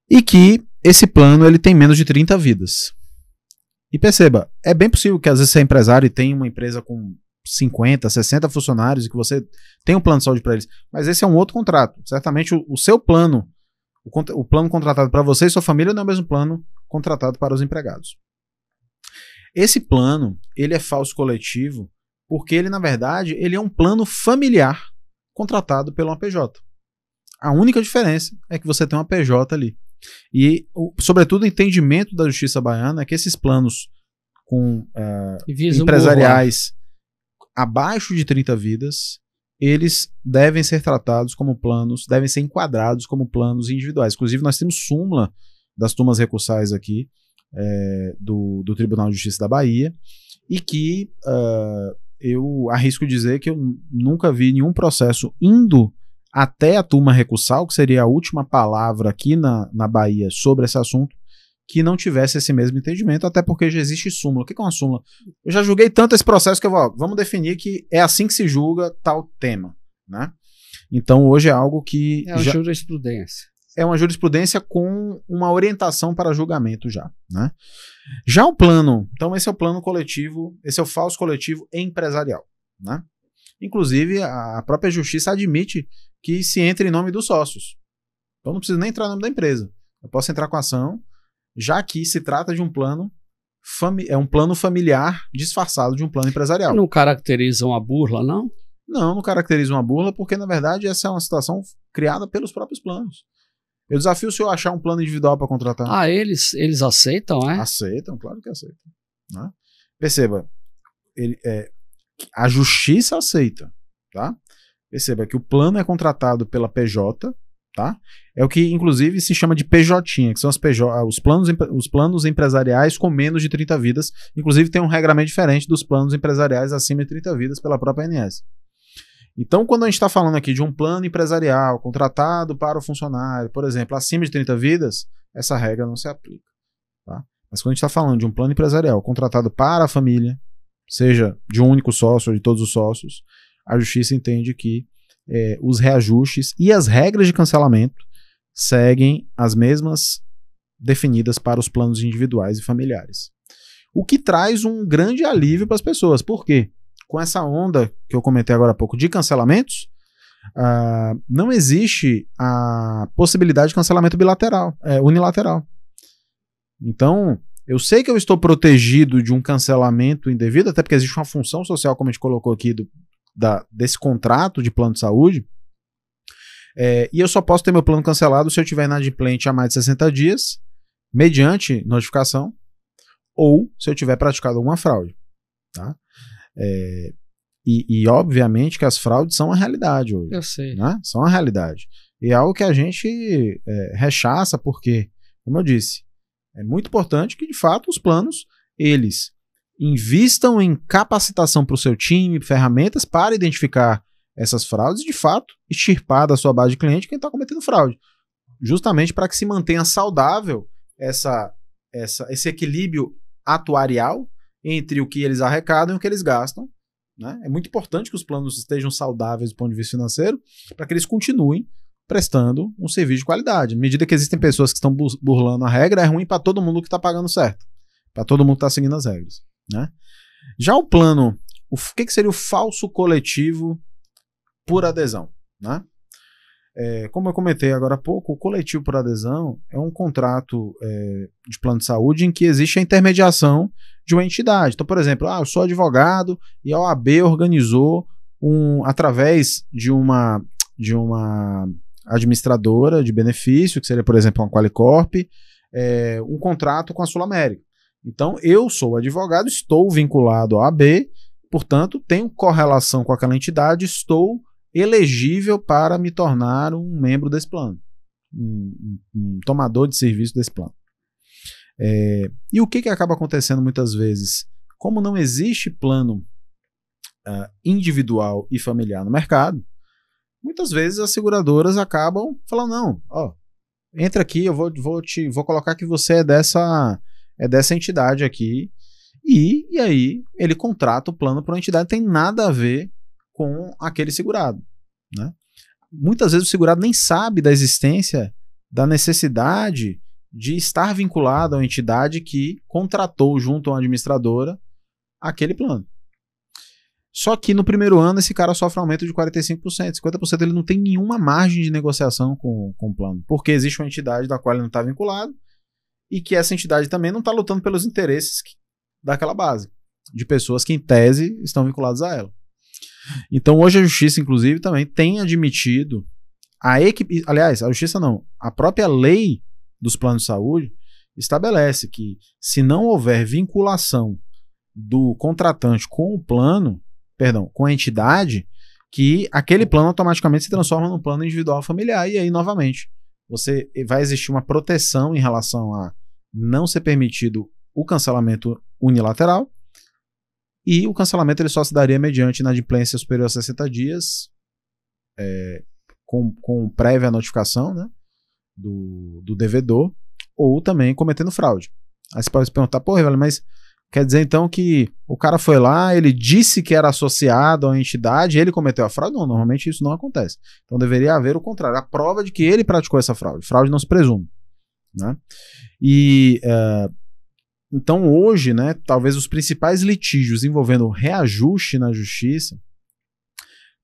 e que esse plano ele tem menos de 30 vidas. E perceba, é bem possível que às vezes você é empresário e tem uma empresa com 50, 60 funcionários e que você tem um plano de saúde para eles, mas esse é um outro contrato. Certamente o seu plano, o plano contratado para você e sua família não é o mesmo plano contratado para os empregados. Esse plano, ele é falso coletivo porque ele, na verdade, ele é um plano familiar contratado pela uma PJ. A única diferença é que você tem uma PJ ali. E, sobretudo, o entendimento da justiça baiana é que esses planos empresariais abaixo de 30 vidas, eles devem ser tratados como planos, devem ser enquadrados como planos individuais. Inclusive, nós temos súmula das turmas recursais aqui do Tribunal de Justiça da Bahia, e que eu arrisco dizer que eu nunca vi nenhum processo indo até a turma recursal, que seria a última palavra aqui na Bahia sobre esse assunto, que não tivesse esse mesmo entendimento, até porque já existe súmula. O que é uma súmula? Eu já julguei tanto esse processo que eu vou, vamos definir que é assim que se julga tal tema, né? Então hoje é algo que... É a jurisprudência. É uma jurisprudência com uma orientação para julgamento já, né? Já o plano, então esse é o plano coletivo, esse é o falso coletivo empresarial, né? Inclusive a própria justiça admite que se entre em nome dos sócios. Então não precisa nem entrar em nome da empresa. Eu posso entrar com a ação, já que se trata de um plano familiar disfarçado de um plano empresarial. Não caracteriza uma burla, não? Não caracteriza uma burla, porque na verdade essa é uma situação criada pelos próprios planos. Eu desafio o senhor a achar um plano individual para contratar. Ah, eles aceitam, é? Aceitam, claro que aceitam, né? Perceba, a justiça aceita, tá? Perceba que o plano é contratado pela PJ, tá? É o que inclusive se chama de PJ, que são os planos empresariais com menos de 30 vidas. Inclusive tem um regramento diferente dos planos empresariais acima de 30 vidas pela própria ANS. Então, quando a gente está falando aqui de um plano empresarial contratado para o funcionário, por exemplo, acima de 30 vidas, essa regra não se aplica, tá? Mas quando a gente está falando de um plano empresarial contratado para a família, seja de um único sócio ou de todos os sócios, a justiça entende que os reajustes e as regras de cancelamento seguem as mesmas definidas para os planos individuais e familiares. O que traz um grande alívio para as pessoas. Por quê? Com essa onda que eu comentei agora há pouco de cancelamentos, não existe a possibilidade de cancelamento unilateral. Então, eu sei que eu estou protegido de um cancelamento indevido, até porque existe uma função social, como a gente colocou aqui, desse contrato de plano de saúde, e eu só posso ter meu plano cancelado se eu estiver inadimplente há mais de 60 dias, mediante notificação, ou se eu tiver praticado alguma fraude. Tá? E obviamente que as fraudes são a realidade hoje. Eu sei. Né? São a realidade. E é algo que a gente rechaça, porque, como eu disse, é muito importante que, de fato, os planos, eles invistam em capacitação para o seu time, ferramentas para identificar essas fraudes e, de fato, extirpar da sua base de cliente quem está cometendo fraude. Justamente para que se mantenha saudável esse equilíbrio atuarial entre o que eles arrecadam e o que eles gastam. Né? É muito importante que os planos estejam saudáveis do ponto de vista financeiro para que eles continuem prestando um serviço de qualidade. À medida que existem pessoas que estão burlando a regra, é ruim para todo mundo que está pagando certo, para todo mundo que está seguindo as regras. Né? Já o plano, o que seria o falso coletivo por adesão? Né? Como eu comentei agora há pouco, o coletivo por adesão é um contrato de plano de saúde em que existe a intermediação de uma entidade. Então, por exemplo, eu sou advogado e a OAB organizou, através de uma administradora de benefício, que seria, por exemplo, uma Qualicorp, um contrato com a Sul América. Então, eu sou advogado, estou vinculado à OAB, portanto, tenho correlação com aquela entidade, estou elegível para me tornar um membro desse plano, um tomador de serviço desse plano. E o que acaba acontecendo muitas vezes? Como não existe plano individual e familiar no mercado, muitas vezes as seguradoras acabam falando, não, entra aqui, eu vou colocar que você é dessa entidade aqui, e aí ele contrata o plano para uma entidade que tem nada a ver com aquele segurado. Né? Muitas vezes o segurado nem sabe da existência, da necessidade de estar vinculado a uma entidade que contratou junto a uma administradora aquele plano. Só que no primeiro ano esse cara sofre um aumento de 45%, 50% ele não tem nenhuma margem de negociação com o plano, porque existe uma entidade da qual ele não está vinculado e que essa entidade também não está lutando pelos interesses daquela base, de pessoas que em tese estão vinculadas a ela. Então hoje a Justiça, inclusive, também tem admitido aliás, a Justiça não, a própria lei dos planos de saúde estabelece que se não houver vinculação do contratante com o plano, com a entidade, que aquele plano automaticamente se transforma num plano individual familiar, e aí, novamente, vai existir uma proteção em relação a não ser permitido o cancelamento unilateral, e o cancelamento ele só se daria mediante inadimplência superior a 60 dias, com prévia notificação, né, do devedor, ou também cometendo fraude. Aí você pode se perguntar, mas quer dizer então que o cara foi lá, ele disse que era associado a uma entidade e ele cometeu a fraude? Não, normalmente isso não acontece. Então deveria haver o contrário, a prova de que ele praticou essa fraude. Fraude não se presume. Né? Então hoje, né, talvez os principais litígios envolvendo reajuste na justiça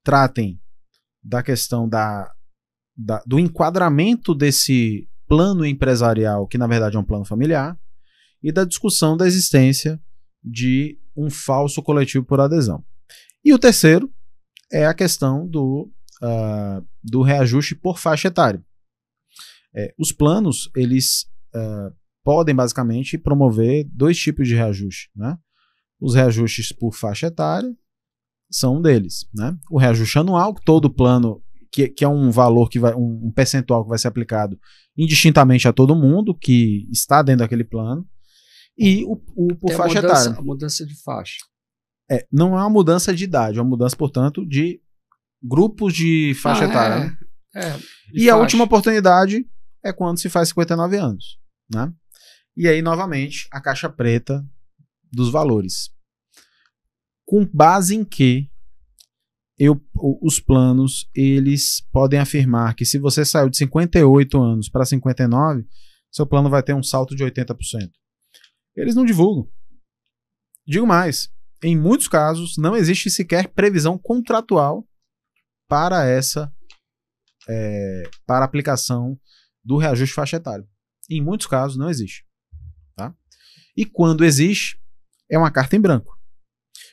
tratem da questão do enquadramento desse plano empresarial, que na verdade é um plano familiar, e da discussão da existência de um falso coletivo por adesão. E o terceiro é a questão do reajuste por faixa etária. Os planos, eles podem basicamente promover dois tipos de reajuste. Né? Os reajustes por faixa etária são um deles. Né? O reajuste anual, que todo plano, que é um valor, um percentual que vai ser aplicado indistintamente a todo mundo que está dentro daquele plano, e o por faixa etária. A mudança de faixa. Não é uma mudança de idade, é uma mudança, portanto, de grupos de faixa etária. Né? E a última oportunidade é quando se faz 59 anos. Né? E aí, novamente, a caixa preta dos valores. Com base em que os planos, eles podem afirmar que se você saiu de 58 anos para 59, seu plano vai ter um salto de 80%. Eles não divulgam. Digo mais, em muitos casos não existe sequer previsão contratual para para a aplicação do reajuste faixa etária. Em muitos casos não existe. Tá? E quando existe, é uma carta em branco.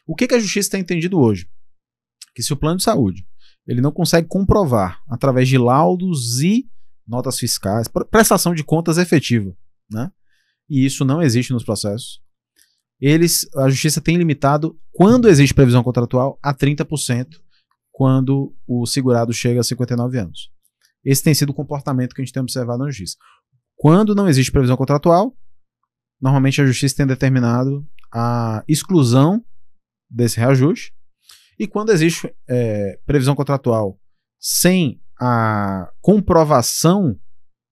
O que a justiça tem entendido hoje? Que se o plano de saúde ele não consegue comprovar através de laudos e notas fiscais, prestação de contas efetiva, né? E isso não existe nos processos, a justiça tem limitado, quando existe previsão contratual, a 30% quando o segurado chega a 59 anos. Esse tem sido o comportamento que a gente tem observado na justiça. Quando não existe previsão contratual, normalmente a justiça tem determinado a exclusão desse reajuste, e quando existe previsão contratual sem a comprovação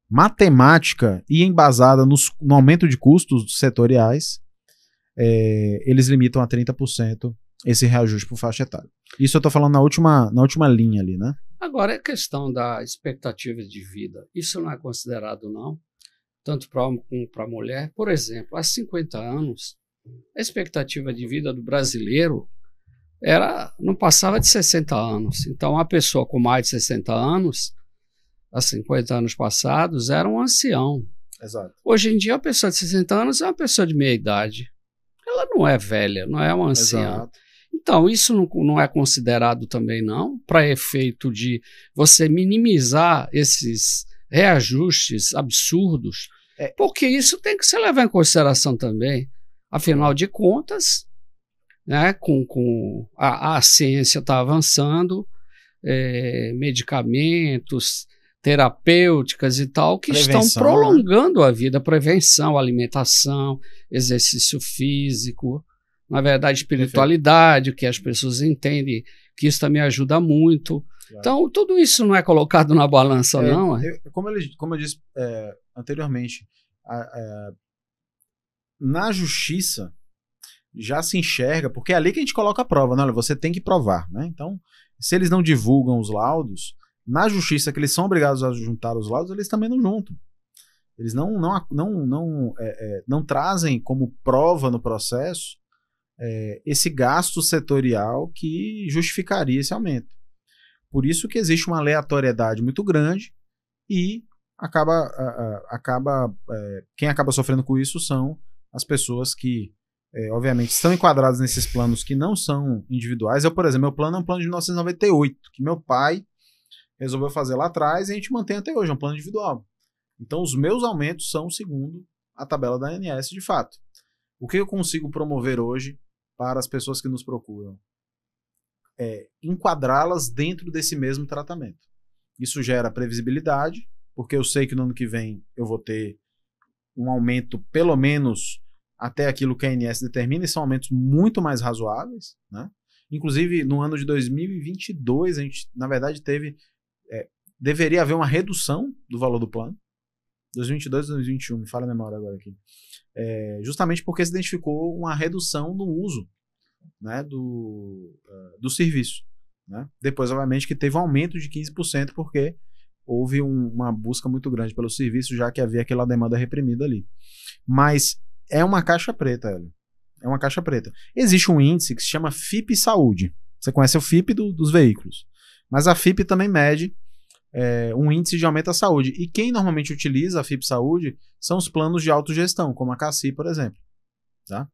matemática e embasada no aumento de custos setoriais, eles limitam a 30% esse reajuste por faixa etária. Isso eu estou falando na última linha ali, né? Agora, a questão da expectativa de vida, isso não é considerado, não? Tanto para homem como para mulher. Por exemplo, há 50 anos, a expectativa de vida do brasileiro não passava de 60 anos. Então, a pessoa com mais de 60 anos, há 50 anos passados, era um ancião. Exato. Hoje em dia, a pessoa de 60 anos é uma pessoa de meia idade. Ela não é velha, não é uma anciã. Exato. Então, isso não é considerado também, não, para efeito de você minimizar esses reajustes absurdos, porque isso tem que ser levado em consideração também. Afinal de contas, né, a ciência está avançando, medicamentos, terapêuticas e tal, que estão prolongando a vida, prevenção, alimentação, exercício físico, na verdade, espiritualidade, que as pessoas entendem que isso também ajuda muito. Claro. Então, tudo isso não é colocado na balança, não? Como eu disse anteriormente, na justiça já se enxerga, porque é ali que a gente coloca a prova, né? Olha, você tem que provar, né? Então, se eles não divulgam os laudos, na justiça que eles são obrigados a juntar os laudos, eles também não juntam. Eles não trazem como prova no processo esse gasto setorial que justificaria esse aumento. Por isso que existe uma aleatoriedade muito grande e quem acaba sofrendo com isso são as pessoas que, obviamente, estão enquadradas nesses planos que não são individuais. Por exemplo, meu plano é um plano de 1998, que meu pai resolveu fazer lá atrás e a gente mantém até hoje, é um plano individual. Então, os meus aumentos são segundo a tabela da ANS de fato. O que eu consigo promover hoje para as pessoas que nos procuram? Enquadrá-las dentro desse mesmo tratamento. Isso gera previsibilidade, porque eu sei que no ano que vem eu vou ter um aumento pelo menos até aquilo que a ANS determina, e são aumentos muito mais razoáveis, né? Inclusive, no ano de 2022, a gente, na verdade, deveria haver uma redução do valor do plano. 2022 e 2021, me fala a memória agora aqui. Justamente porque se identificou uma redução no uso, né, do serviço, né? Depois, obviamente, que teve um aumento de 15%, porque houve uma busca muito grande pelo serviço, já que havia aquela demanda reprimida ali. Mas é uma caixa preta, Hélio. É uma caixa preta. Existe um índice que se chama FIPE Saúde. Você conhece o FIPE dos veículos. Mas a FIPE também mede um índice de aumento à saúde. E quem normalmente utiliza a FIPE Saúde são os planos de autogestão, como a CACI, por exemplo. Tá?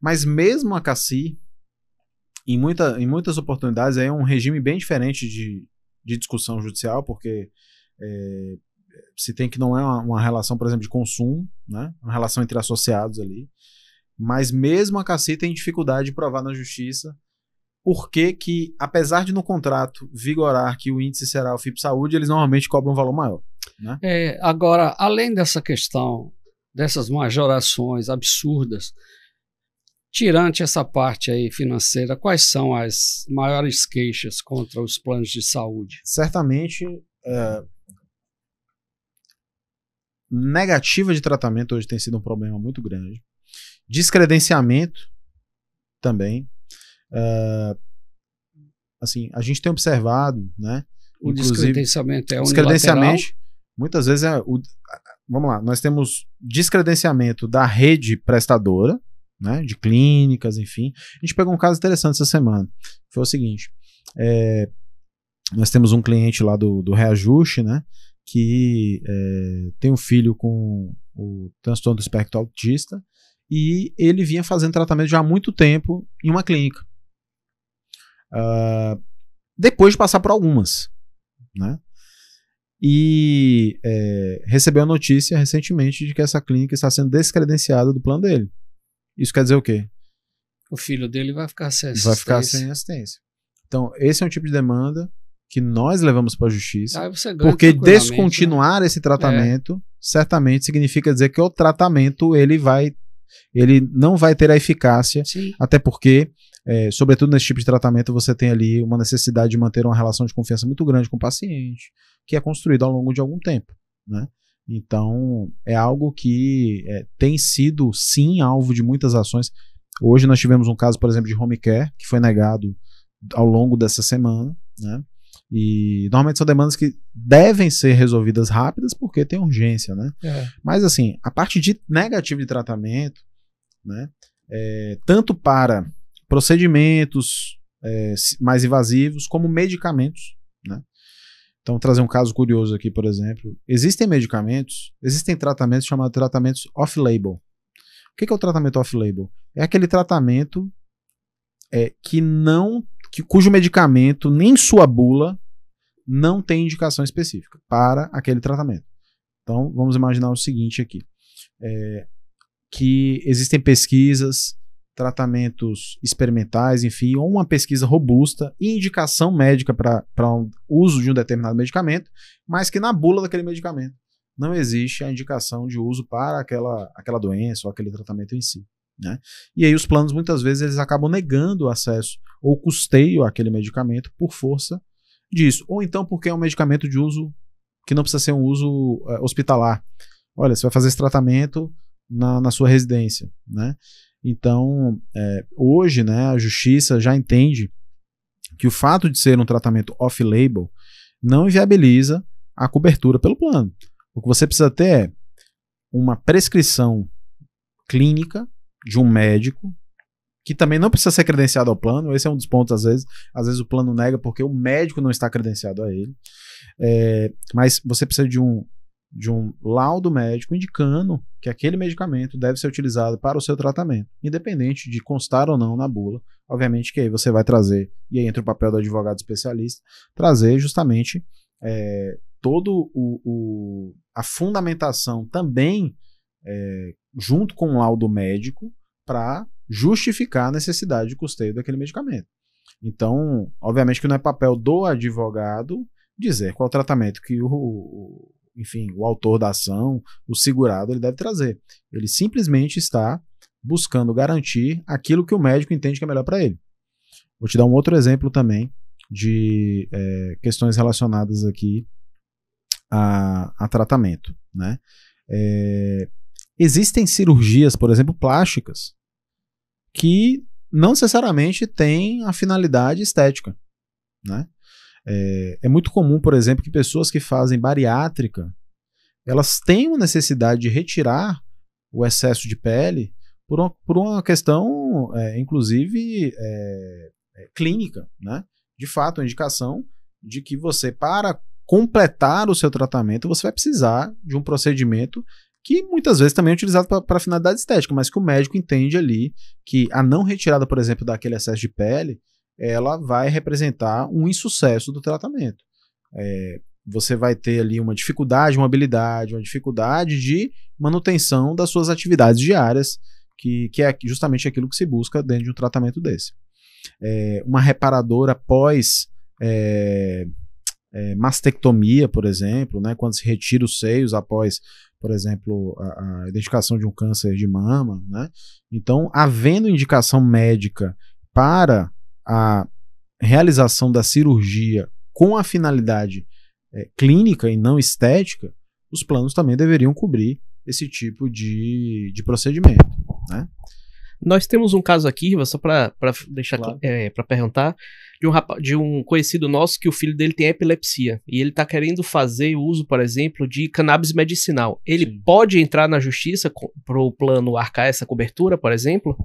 Mas mesmo a CACI, em muitas oportunidades, é um regime bem diferente de discussão judicial, porque se tem que não é uma relação, por exemplo, de consumo, né? Uma relação entre associados ali. Mas mesmo a CACI tem dificuldade de provar na justiça porque que, apesar de no contrato vigorar que o índice será o FIPE Saúde, eles normalmente cobram um valor maior. Né? Agora, além dessa questão, dessas majorações absurdas, tirante essa parte aí financeira, quais são as maiores queixas contra os planos de saúde? Certamente, negativa de tratamento hoje tem sido um problema muito grande. Descredenciamento também. Assim, a gente tem observado, né? O descredenciamento é unilateral? Muitas vezes vamos lá, nós temos descredenciamento da rede prestadora, né? De clínicas, enfim. A gente pegou um caso interessante essa semana. Foi o seguinte: nós temos um cliente lá do Reajuste, né, que tem um filho com o transtorno do espectro autista, e ele vinha fazendo tratamento já há muito tempo em uma clínica. Depois de passar por algumas, né? E recebeu a notícia recentemente de que essa clínica está sendo descredenciada do plano dele. Isso quer dizer o quê? O filho dele vai ficar sem assistência. Vai ficar sem assistência. Então, esse é um tipo de demanda que nós levamos para a justiça, porque descontinuar esse tratamento certamente significa dizer que o tratamento ele não vai ter a eficácia, sim, até porque, sobretudo nesse tipo de tratamento, você tem ali uma necessidade de manter uma relação de confiança muito grande com o paciente, que é construída ao longo de algum tempo, né? Então, é algo que tem sido, sim, alvo de muitas ações. Hoje nós tivemos um caso, por exemplo, de home care, que foi negado ao longo dessa semana, né? E normalmente são demandas que devem ser resolvidas rápidas porque tem urgência, né? Mas assim, a parte de negativo de tratamento, né, tanto para procedimentos mais invasivos como medicamentos, né? Então, vou trazer um caso curioso aqui, por exemplo. Existem tratamentos chamados tratamentos off-label. O que é o tratamento off-label? É aquele tratamento cujo medicamento, nem sua bula, não tem indicação específica para aquele tratamento. Então, vamos imaginar o seguinte aqui. Que existem pesquisas, tratamentos experimentais, enfim, ou uma pesquisa robusta e indicação médica para o uso de um determinado medicamento, mas que na bula daquele medicamento não existe a indicação de uso para aquela doença ou aquele tratamento em si, né? E aí os planos muitas vezes eles acabam negando o acesso ou custeio àquele medicamento por força disso, ou então porque é um medicamento de uso que não precisa ser um uso hospitalar. Olha, você vai fazer esse tratamento na sua residência, né? Então, hoje, né, a justiça já entende que o fato de ser um tratamento off-label não inviabiliza a cobertura pelo plano. O que você precisa ter é uma prescrição clínica de um médico, que também não precisa ser credenciado ao plano. Esse é um dos pontos, às vezes o plano nega porque o médico não está credenciado a ele. Mas você precisa de um laudo médico indicando que aquele medicamento deve ser utilizado para o seu tratamento, independente de constar ou não na bula. Obviamente que aí você vai trazer, e aí entra o papel do advogado especialista, trazer justamente todo a fundamentação também junto com o laudo médico para justificar a necessidade de custeio daquele medicamento. Então, obviamente que não é papel do advogado dizer qual tratamento que enfim, o autor da ação, o segurado, ele deve trazer. Ele simplesmente está buscando garantir aquilo que o médico entende que é melhor para ele. Vou te dar um outro exemplo também de questões relacionadas aqui a tratamento, né? Existem cirurgias, por exemplo, plásticas, que não necessariamente têm a finalidade estética, né? É muito comum, por exemplo, que pessoas que fazem bariátrica, elas tenham necessidade de retirar o excesso de pele por uma questão, inclusive, clínica, né? De fato, a indicação de que você, para completar o seu tratamento, você vai precisar de um procedimento que muitas vezes também é utilizado para finalidade estética, mas que o médico entende ali que a não retirada, por exemplo, daquele excesso de pele, ela vai representar um insucesso do tratamento. Você vai ter ali uma dificuldade de mobilidade, uma dificuldade de manutenção das suas atividades diárias, que é justamente aquilo que se busca dentro de um tratamento desse. Uma reparadora após mastectomia, por exemplo, né, quando se retira os seios após, por exemplo, a identificação de um câncer de mama, né? Então, havendo indicação médica para a realização da cirurgia com a finalidade clínica e não estética, os planos também deveriam cobrir esse tipo de procedimento, né? Nós temos um caso aqui, só para deixar claro, para perguntar, de um conhecido nosso que o filho dele tem epilepsia e ele está querendo fazer uso, por exemplo, de cannabis medicinal. Ele Sim. pode entrar na justiça para o plano arcar essa cobertura, por exemplo?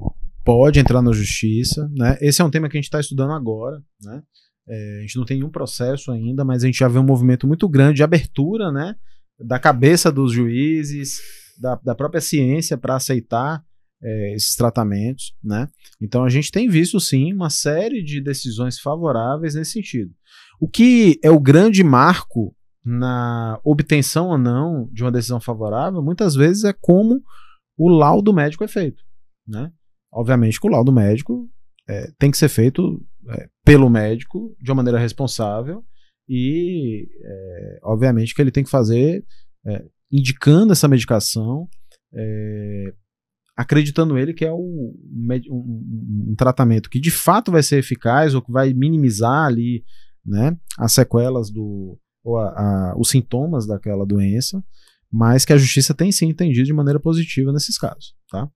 Pode entrar na justiça, né? Esse é um tema que a gente está estudando agora, né? A gente não tem nenhum processo ainda, mas a gente já vê um movimento muito grande de abertura, né, da cabeça dos juízes, da própria ciência para aceitar esses tratamentos, né? Então a gente tem visto sim uma série de decisões favoráveis nesse sentido. O que é o grande marco na obtenção ou não de uma decisão favorável, muitas vezes é como o laudo médico é feito, né? Obviamente que o laudo médico tem que ser feito pelo médico de uma maneira responsável e obviamente que ele tem que fazer indicando essa medicação, acreditando ele que é um tratamento que de fato vai ser eficaz ou que vai minimizar ali, né, as sequelas os sintomas daquela doença, mas que a justiça tem sim entendido de maneira positiva nesses casos, tá?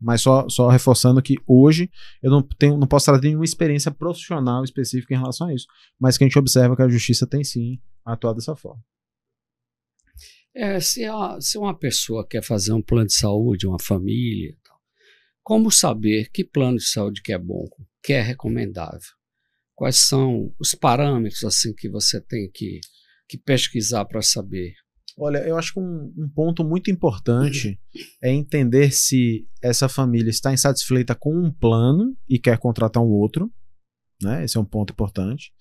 Mas só reforçando que hoje eu não posso trazer nenhuma experiência profissional específica em relação a isso, mas que a gente observa que a justiça tem sim atuado dessa forma. Se uma pessoa quer fazer um plano de saúde, uma família, como saber que plano de saúde que é bom, que é recomendável? Quais são os parâmetros assim que você tem que pesquisar para saber? Olha, eu acho que um ponto muito importante é entender se essa família está insatisfeita com um plano e quer contratar um outro, né? Esse é um ponto importante.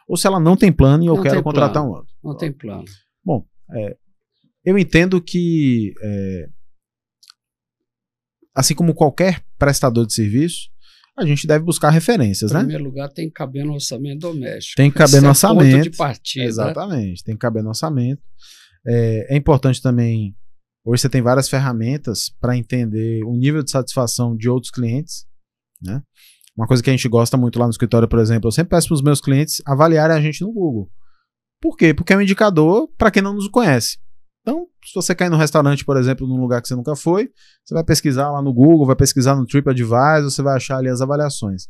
Ou se ela não tem plano e eu quero contratar um outro. Não tem plano. Bom, eu entendo que, assim como qualquer prestador de serviço, a gente deve buscar referências, né? Em primeiro lugar, tem que caber no orçamento doméstico. Tem que caber no orçamento. Ponto de partida. Exatamente, tem que caber no orçamento. É importante também, hoje você tem várias ferramentas para entender o nível de satisfação de outros clientes, né? Uma coisa que a gente gosta muito lá no escritório, por exemplo, eu sempre peço para os meus clientes avaliarem a gente no Google. Por quê? Porque é um indicador para quem não nos conhece. Então, se você cair num restaurante, por exemplo, num lugar que você nunca foi, você vai pesquisar lá no Google, vai pesquisar no TripAdvisor, você vai achar ali as avaliações.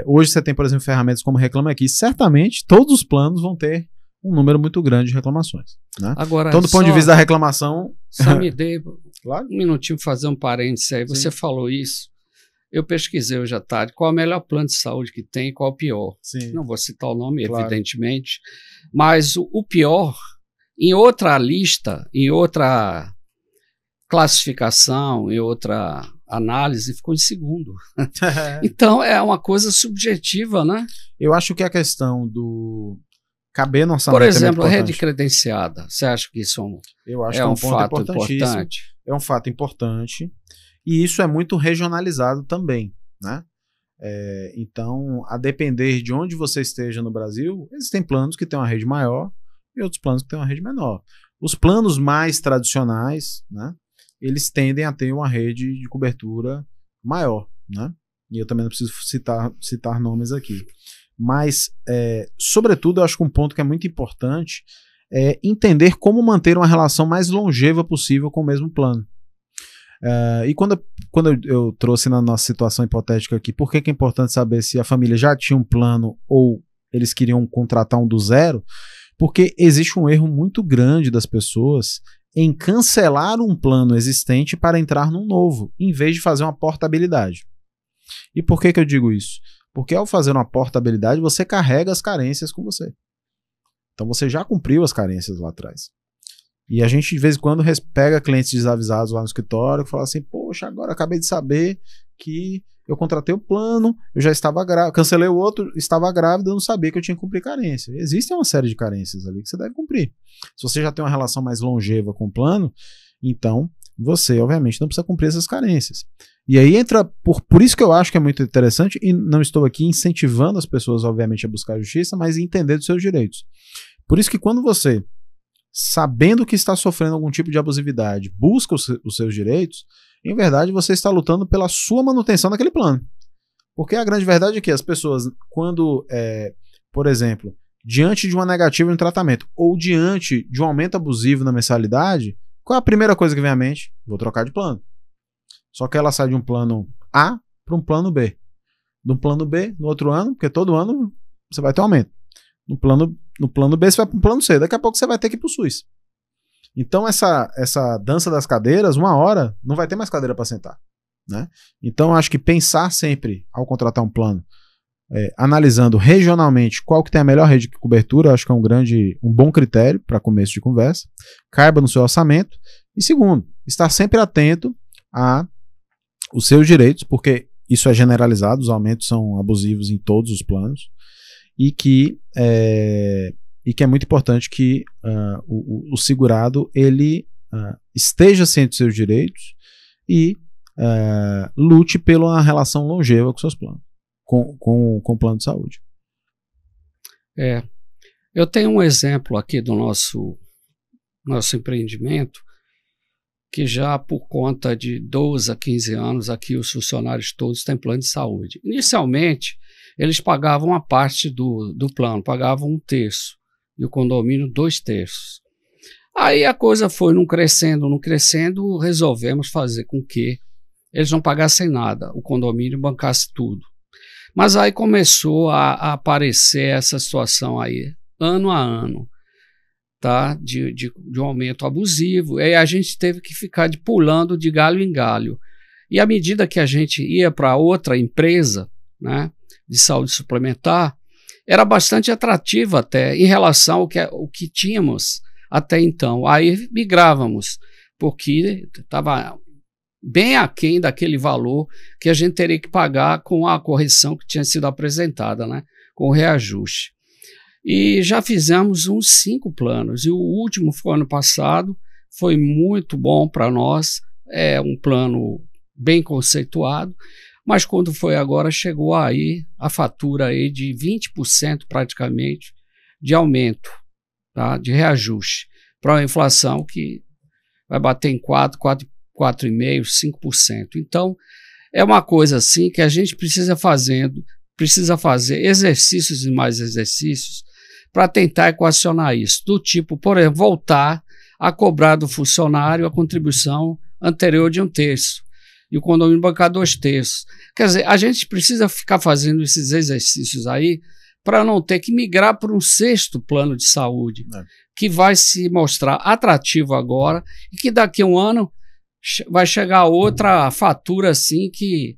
Hoje você tem, por exemplo, ferramentas como Reclame Aqui. Certamente, todos os planos vão ter um número muito grande de reclamações, né? Agora, então, do ponto de vista da reclamação... Só me dê claro. Um minutinho para fazer um parênteses aí. Você falou isso. Eu pesquisei hoje à tarde qual é o melhor plano de saúde que tem e qual o pior. Sim. Não vou citar o nome, claro. Evidentemente, mas o pior, em outra lista, em outra classificação, em outra análise, ficou em segundo. Então, é uma coisa subjetiva, né? Eu acho que a questão do caber no orçamento... Por exemplo, a rede credenciada. Você acha que isso eu acho que é um fato importante? É um fato importante. E isso é muito regionalizado também, né? Então, a depender de onde você esteja no Brasil, existem planos que têm uma rede maior e outros planos que têm uma rede menor. Os planos mais tradicionais, né, eles tendem a ter uma rede de cobertura maior, né? E eu também não preciso citar nomes aqui. Mas, sobretudo, eu acho que um ponto que é muito importante é entender como manter uma relação mais longeva possível com o mesmo plano. E quando eu trouxe na nossa situação hipotética aqui, por que é importante saber se a família já tinha um plano ou eles queriam contratar um do zero? Porque existe um erro muito grande das pessoas em cancelar um plano existente para entrar num novo, em vez de fazer uma portabilidade. E por que eu digo isso? Porque ao fazer uma portabilidade, você carrega as carências com você. Então você já cumpriu as carências lá atrás. E a gente, de vez em quando, pega clientes desavisados lá no escritório e fala assim, poxa, agora acabei de saber que eu contratei o plano, eu já estava grávida, cancelei o outro, estava grávida, eu não sabia que eu tinha que cumprir carência. Existe uma série de carências ali que você deve cumprir. Se você já tem uma relação mais longeva com o plano, então você, obviamente, não precisa cumprir essas carências. E aí entra, por isso que eu acho que é muito interessante, e não estou aqui incentivando as pessoas, obviamente, a buscar justiça, mas entender dos seus direitos. Por isso que quando você, sabendo que está sofrendo algum tipo de abusividade, busca os seus direitos, em verdade você está lutando pela sua manutenção daquele plano. Porque a grande verdade é que as pessoas, quando, por exemplo, diante de uma negativa no tratamento, ou diante de um aumento abusivo na mensalidade, qual é a primeira coisa que vem à mente? Vou trocar de plano. Só que ela sai de um plano A para um plano B. De um plano B no outro ano, porque todo ano você vai ter um aumento. No plano B você vai para um plano C. Daqui a pouco você vai ter que ir para o SUS. Então essa dança das cadeiras, uma hora, não vai ter mais cadeira para sentar, né? Então acho que pensar sempre, ao contratar um plano, analisando regionalmente qual que tem a melhor rede de cobertura, acho que é um bom critério para começo de conversa. Caiba no seu orçamento. E segundo, estar sempre atento aos seus direitos, porque isso é generalizado, os aumentos são abusivos em todos os planos, e que é muito importante que o segurado ele esteja ciente dos seus direitos e lute pela relação longeva com seus planos, com o plano de saúde. Eu tenho um exemplo aqui do nosso empreendimento, que já por conta de 12 a 15 anos aqui os funcionários todos têm plano de saúde. Inicialmente, eles pagavam uma parte do plano, pagavam 1/3 e o condomínio 2/3. Aí a coisa foi não crescendo, resolvemos fazer com que eles não pagassem nada, o condomínio bancasse tudo. Mas aí começou a aparecer essa situação aí, ano a ano, tá? De um aumento abusivo, e aí a gente teve que ficar pulando de galho em galho. E à medida que a gente ia para outra empresa, né, de saúde suplementar, era bastante atrativa até em relação ao que tínhamos até então. Aí migrávamos, porque estava bem aquém daquele valor que a gente teria que pagar com a correção que tinha sido apresentada, né, com o reajuste. E já fizemos uns 5 planos, e o último foi ano passado, foi muito bom para nós, é um plano bem conceituado, mas quando foi agora chegou aí a fatura aí de 20% praticamente de aumento, tá, de reajuste, para uma inflação que vai bater em 4,5%, 5%. Então, é uma coisa assim que a gente precisa fazer exercícios e mais exercícios para tentar equacionar isso, do tipo, por exemplo, voltar a cobrar do funcionário a contribuição anterior de 1/3 e o condomínio bancar 2/3. Quer dizer, a gente precisa ficar fazendo esses exercícios aí para não ter que migrar para um 6º plano de saúde, que vai se mostrar atrativo agora e que daqui a um ano vai chegar outra fatura assim que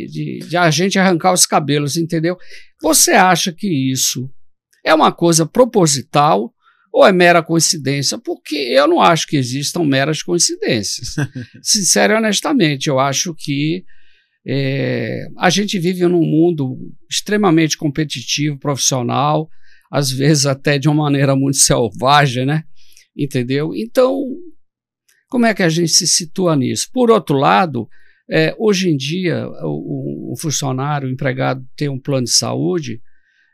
de a gente arrancar os cabelos, entendeu? Você acha que isso é uma coisa proposital ou é mera coincidência? Porque eu não acho que existam meras coincidências. Sincero e honestamente, eu acho que a gente vive num mundo extremamente competitivo, profissional, às vezes até de uma maneira muito selvagem, né? Entendeu? Então, como é que a gente se situa nisso? Por outro lado, hoje em dia, o funcionário, o empregado ter um plano de saúde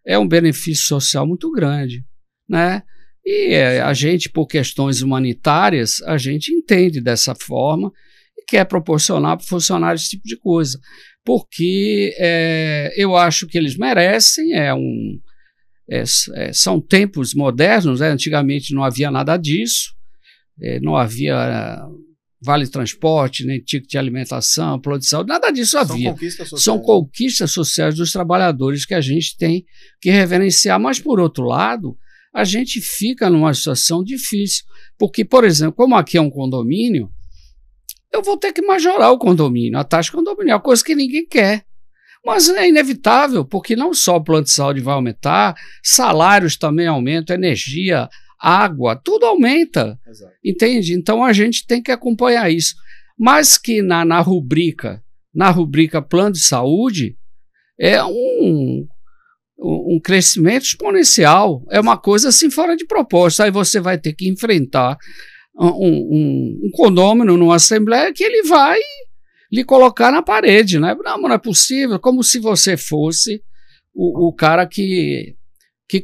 é um benefício social muito grande, né? E a gente, por questões humanitárias, a gente entende dessa forma e quer proporcionar para o funcionário esse tipo de coisa, porque eu acho que eles merecem, são tempos modernos, né? Antigamente não havia nada disso, não havia vale transporte, nem ticket de alimentação, plano de saúde, nada disso havia. São conquistas sociais dos trabalhadores que a gente tem que reverenciar, mas por outro lado, a gente fica numa situação difícil, porque, por exemplo, como aqui é um condomínio, eu vou ter que majorar o condomínio, a taxa condominial, coisa que ninguém quer. Mas é inevitável, porque não só o plano de saúde vai aumentar, salários também aumentam, energia, água, tudo aumenta. Exato. Entende? Então a gente tem que acompanhar isso. Mas que na rubrica plano de saúde é um crescimento exponencial, é uma coisa assim fora de propósito. Aí você vai ter que enfrentar um condômino numa assembleia que ele vai lhe colocar na parede, né? Não é possível, como se você fosse o cara que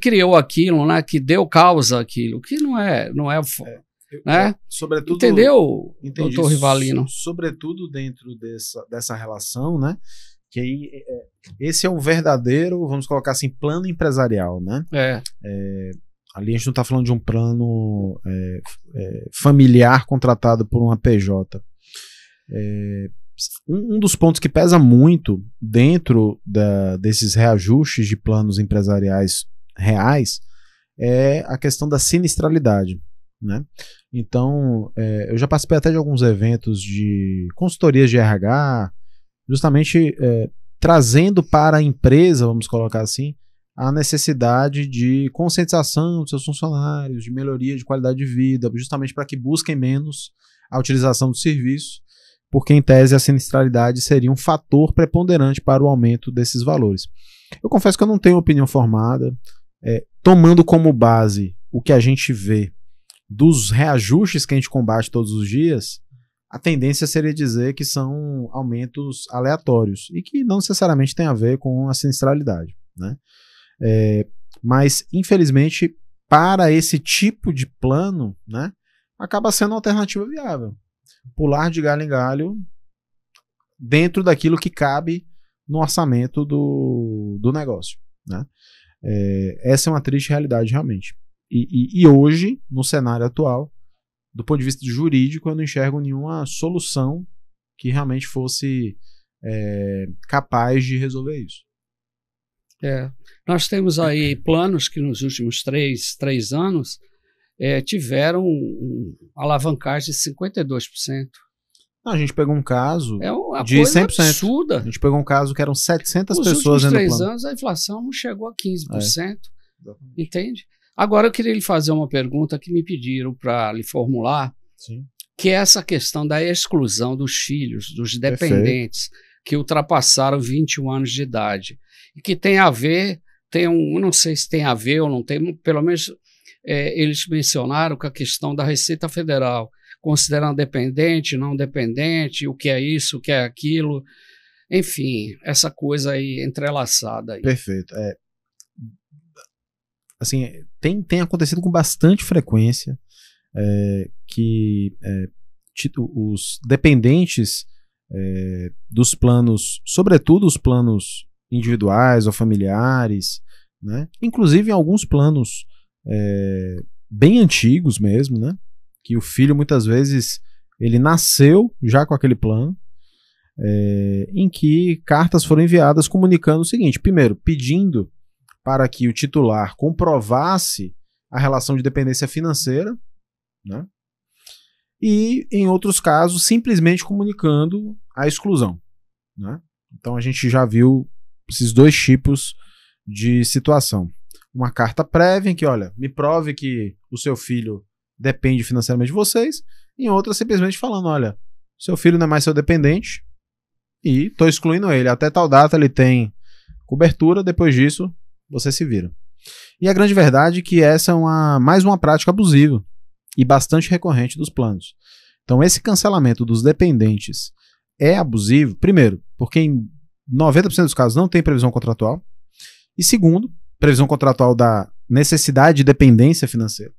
criou aquilo, né? Que deu causa àquilo, que não é né? Sobretudo, entendeu, doutor Rivalino? Sobretudo dentro dessa relação, né? Que aí, esse é o verdadeiro, vamos colocar assim, plano empresarial, né? Ali a gente não está falando de um plano familiar contratado por uma PJ. Um dos pontos que pesa muito dentro desses reajustes de planos empresariais reais é a questão da sinistralidade, né? Então, eu já participei até de alguns eventos de consultorias de RH, justamente trazendo para a empresa, vamos colocar assim, a necessidade de conscientização dos seus funcionários, de melhoria de qualidade de vida, justamente para que busquem menos a utilização do serviço, porque em tese a sinistralidade seria um fator preponderante para o aumento desses valores. Eu confesso que eu não tenho opinião formada, tomando como base o que a gente vê dos reajustes que a gente combate todos os dias, a tendência seria dizer que são aumentos aleatórios e que não necessariamente tem a ver com a sinistralidade, né? Mas, infelizmente, para esse tipo de plano, né, acaba sendo uma alternativa viável. Pular de galho em galho dentro daquilo que cabe no orçamento do negócio, né? Essa é uma triste realidade, realmente. E hoje, no cenário atual, do ponto de vista jurídico, eu não enxergo nenhuma solução que realmente fosse capaz de resolver isso. Nós temos aí planos que nos últimos três anos tiveram alavancagem de 52%. A gente pegou um caso de coisa 100%. Absurda. A gente pegou um caso que eram 700 Nos pessoas últimos dentro do 3 plano. anos a inflação não chegou a 15%. Entende? Agora eu queria lhe fazer uma pergunta que me pediram para lhe formular, Sim. que é essa questão da exclusão dos filhos, dos dependentes, que ultrapassaram 21 anos de idade. E que tem a ver, não sei se tem a ver ou não tem, pelo menos eles mencionaram com a questão da Receita Federal, considerando dependente, não dependente, o que é isso, o que é aquilo, enfim, essa coisa aí entrelaçada. Aí. Perfeito. Assim, tem acontecido com bastante frequência que os dependentes dos planos, sobretudo os planos individuais ou familiares, né? Inclusive em alguns planos bem antigos mesmo, né? Que o filho muitas vezes ele nasceu já com aquele plano, em que cartas foram enviadas comunicando o seguinte: primeiro, pedindo para que o titular comprovasse a relação de dependência financeira, né? E, em outros casos, simplesmente comunicando a exclusão, né? Então, a gente já viu esses dois tipos de situação. Uma carta prévia em que, olha, me prove que o seu filho depende financeiramente de vocês, e outra simplesmente falando, olha, seu filho não é mais seu dependente e estou excluindo ele. Até tal data ele tem cobertura, depois disso você se vira. E a grande verdade é que essa é mais uma prática abusiva e bastante recorrente dos planos. Então esse cancelamento dos dependentes é abusivo, primeiro, porque em 90% dos casos não tem previsão contratual, e segundo, previsão contratual da necessidade de dependência financeira.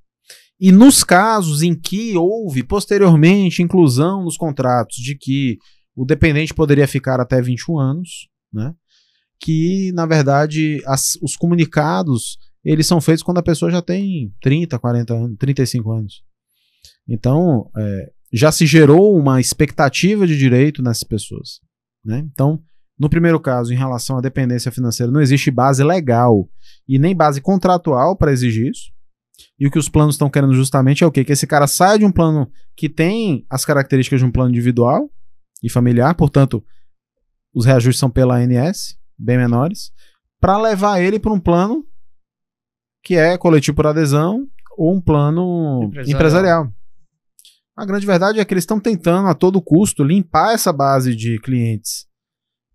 E nos casos em que houve posteriormente inclusão nos contratos de que o dependente poderia ficar até 21 anos, né? Que, na verdade, os comunicados eles são feitos quando a pessoa já tem 30, 40 anos, 35 anos. Então, já se gerou uma expectativa de direito nessas pessoas, né? Então, no primeiro caso, em relação à dependência financeira, não existe base legal e nem base contratual para exigir isso. E o que os planos estão querendo justamente é o quê? Que esse cara saia de um plano que tem as características de um plano individual e familiar, portanto, os reajustes são pela ANS, bem menores, para levar ele para um plano que é coletivo por adesão ou um plano empresarial. A grande verdade é que eles estão tentando a todo custo limpar essa base de clientes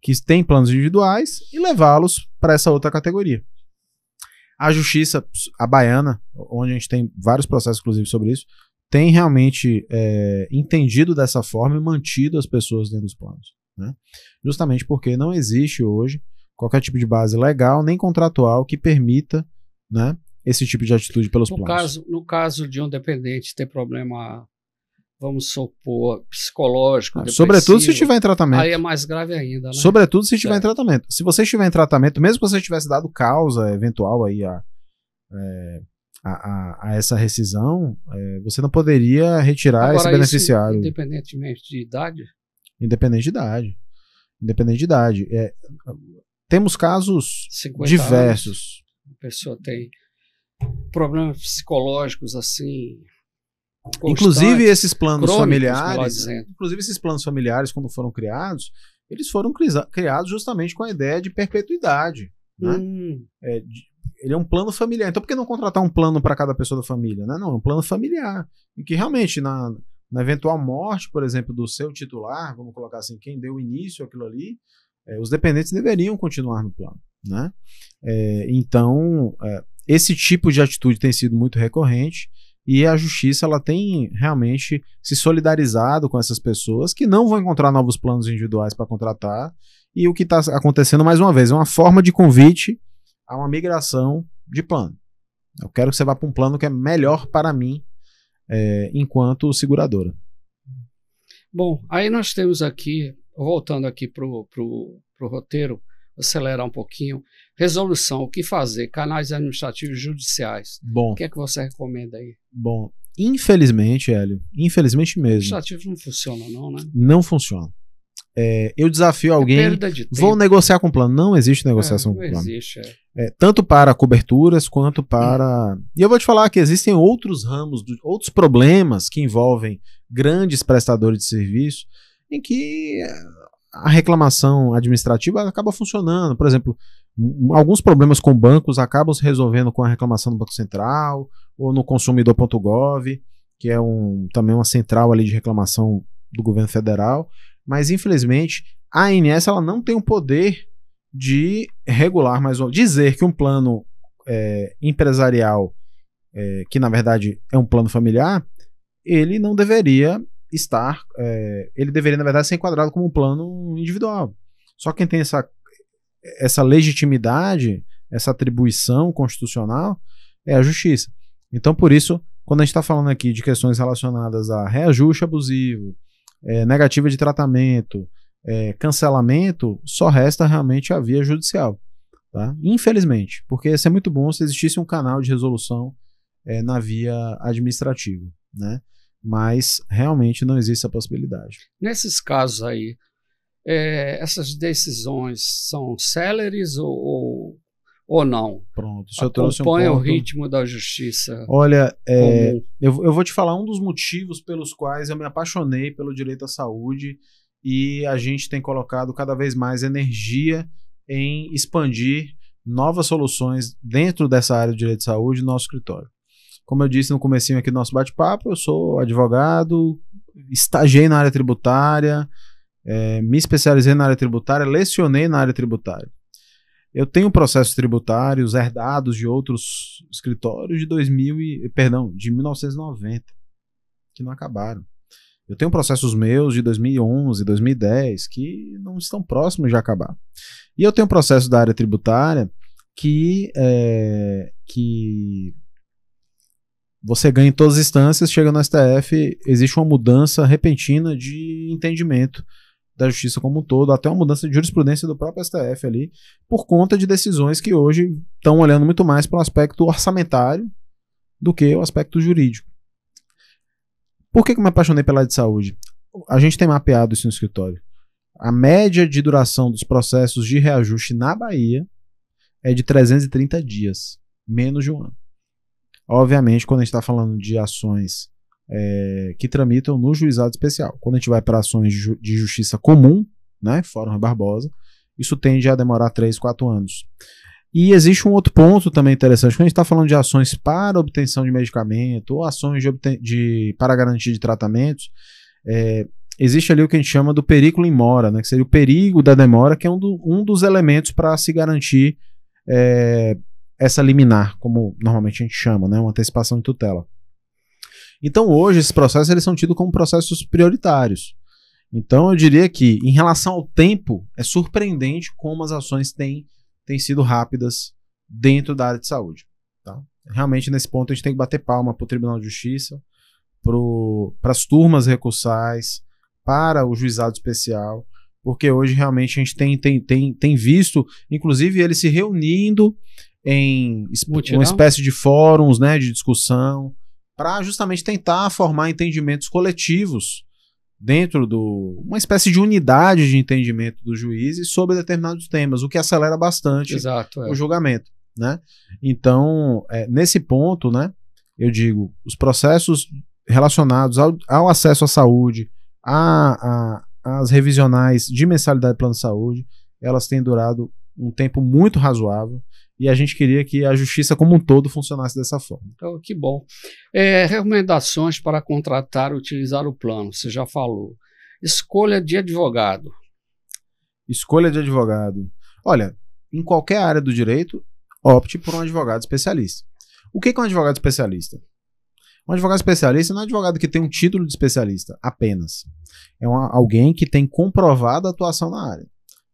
que têm planos individuais e levá-los para essa outra categoria. A justiça, a baiana, onde a gente tem vários processos inclusive sobre isso, tem realmente entendido dessa forma e mantido as pessoas dentro dos planos, né? Justamente porque não existe hoje qualquer tipo de base legal nem contratual que permita, né, esse tipo de atitude pelos planos. No caso de um dependente ter problema, vamos supor, psicológico, sobretudo se estiver em tratamento. Aí é mais grave ainda, né? Sobretudo se estiver em tratamento. Se você estiver em tratamento, mesmo que você tivesse dado causa eventual aí a essa rescisão, você não poderia retirar agora, esse beneficiário. Independentemente de idade? Independente de idade. Independente de idade. Temos casos diversos. Anos, a pessoa tem problemas psicológicos assim. Inclusive esses planos familiares, quando foram criados, eles foram criados justamente com a ideia de perpetuidade. Né? Ele é um plano familiar. Então por que não contratar um plano para cada pessoa da família? Né? Não, é um plano familiar. E que realmente, na eventual morte, por exemplo, do seu titular, vamos colocar assim, quem deu início àquilo ali, os dependentes deveriam continuar no plano. Né? Então, esse tipo de atitude tem sido muito recorrente e a justiça ela tem realmente se solidarizado com essas pessoas que não vão encontrar novos planos individuais para contratar. E o que está acontecendo, mais uma vez, é uma forma de convite a uma migração de plano. Eu quero que você vá para um plano que é melhor para mim enquanto seguradora. Bom, aí nós temos aqui, voltando aqui para o roteiro, acelerar um pouquinho, resolução, o que fazer, canais administrativos judiciais. Bom, o que é que você recomenda aí? Bom, infelizmente, Hélio, infelizmente mesmo. Administrativo não funciona não, né? Não funciona. Eu desafio alguém, perda de tempo. Vou negociar com o plano. Não existe negociação com o plano. Não existe, tanto para coberturas quanto para... E eu vou te falar que existem outros ramos, outros problemas que envolvem grandes prestadores de serviço em que a reclamação administrativa acaba funcionando. Por exemplo, alguns problemas com bancos acabam se resolvendo com a reclamação do Banco Central ou no consumidor.gov, que é também uma central ali de reclamação do governo federal. Mas, infelizmente, a ANS ela não tem o poder de regular mais dizer que um plano empresarial, que na verdade é um plano familiar, ele não deveria estar, ele deveria na verdade ser enquadrado como um plano individual. Só quem tem essa legitimidade, essa atribuição constitucional é a justiça. Então, por isso, quando a gente está falando aqui de questões relacionadas a reajuste abusivo, negativa de tratamento, cancelamento, só resta realmente a via judicial. Tá? Infelizmente, porque ia ser muito bom se existisse um canal de resolução na via administrativa, né? Mas realmente não existe a possibilidade. Nesses casos aí, essas decisões são céleres ou não? Pronto, se eu trouxe acompanha o ritmo da justiça. Olha, eu vou te falar um dos motivos pelos quais eu me apaixonei pelo direito à saúde e a gente tem colocado cada vez mais energia em expandir novas soluções dentro dessa área de direito à saúde no nosso escritório. Como eu disse no comecinho aqui do nosso bate-papo, eu sou advogado, estagiei na área tributária, me especializei na área tributária, lecionei na área tributária. Eu tenho processos tributários herdados de outros escritórios de 1990, que não acabaram. Eu tenho processos meus de 2011, 2010, que não estão próximos de acabar. E eu tenho processos da área tributária que você ganha em todas as instâncias, chega no STF, existe uma mudança repentina de entendimento da justiça como um todo, até uma mudança de jurisprudência do próprio STF ali, por conta de decisões que hoje estão olhando muito mais para o aspecto orçamentário do que o aspecto jurídico. Por que eu me apaixonei pela área de saúde? A gente tem mapeado isso no escritório. A média de duração dos processos de reajuste na Bahia é de 330 dias, menos de um ano. Obviamente, quando a gente está falando de ações que tramitam no juizado especial. Quando a gente vai para ações de justiça comum, né, Fórum Barbosa, isso tende a demorar 3, 4 anos. E existe um outro ponto também interessante, quando a gente está falando de ações para obtenção de medicamento ou ações para garantia de tratamentos, existe ali o que a gente chama do periculum in mora, né, que seria o perigo da demora, que é um dos elementos para se garantir essa liminar, como normalmente a gente chama, né, uma antecipação de tutela. Então hoje esses processos eles são tidos como processos prioritários. Então eu diria que em relação ao tempo é surpreendente como as ações têm sido rápidas dentro da área de saúde. Tá? Realmente nesse ponto a gente tem que bater palma para o Tribunal de Justiça, para as turmas recursais, para o juizado especial, porque hoje realmente a gente tem visto, inclusive eles se reunindo em uma espécie de fóruns, né, de discussão, para justamente tentar formar entendimentos coletivos dentro uma espécie de unidade de entendimento dos juízes sobre determinados temas, o que acelera bastante o julgamento, né? Então, nesse ponto, né, eu digo, os processos relacionados ao acesso à saúde, à as revisionais de mensalidade do plano de saúde, elas têm durado um tempo muito razoável e a gente queria que a justiça como um todo funcionasse dessa forma. Então, que bom. Recomendações para contratar e utilizar o plano, você já falou. Escolha de advogado. Escolha de advogado. Olha, em qualquer área do direito, opte por um advogado especialista. O que é um advogado especialista? Um advogado especialista não é um advogado que tem um título de especialista apenas. É alguém que tem comprovada atuação na área.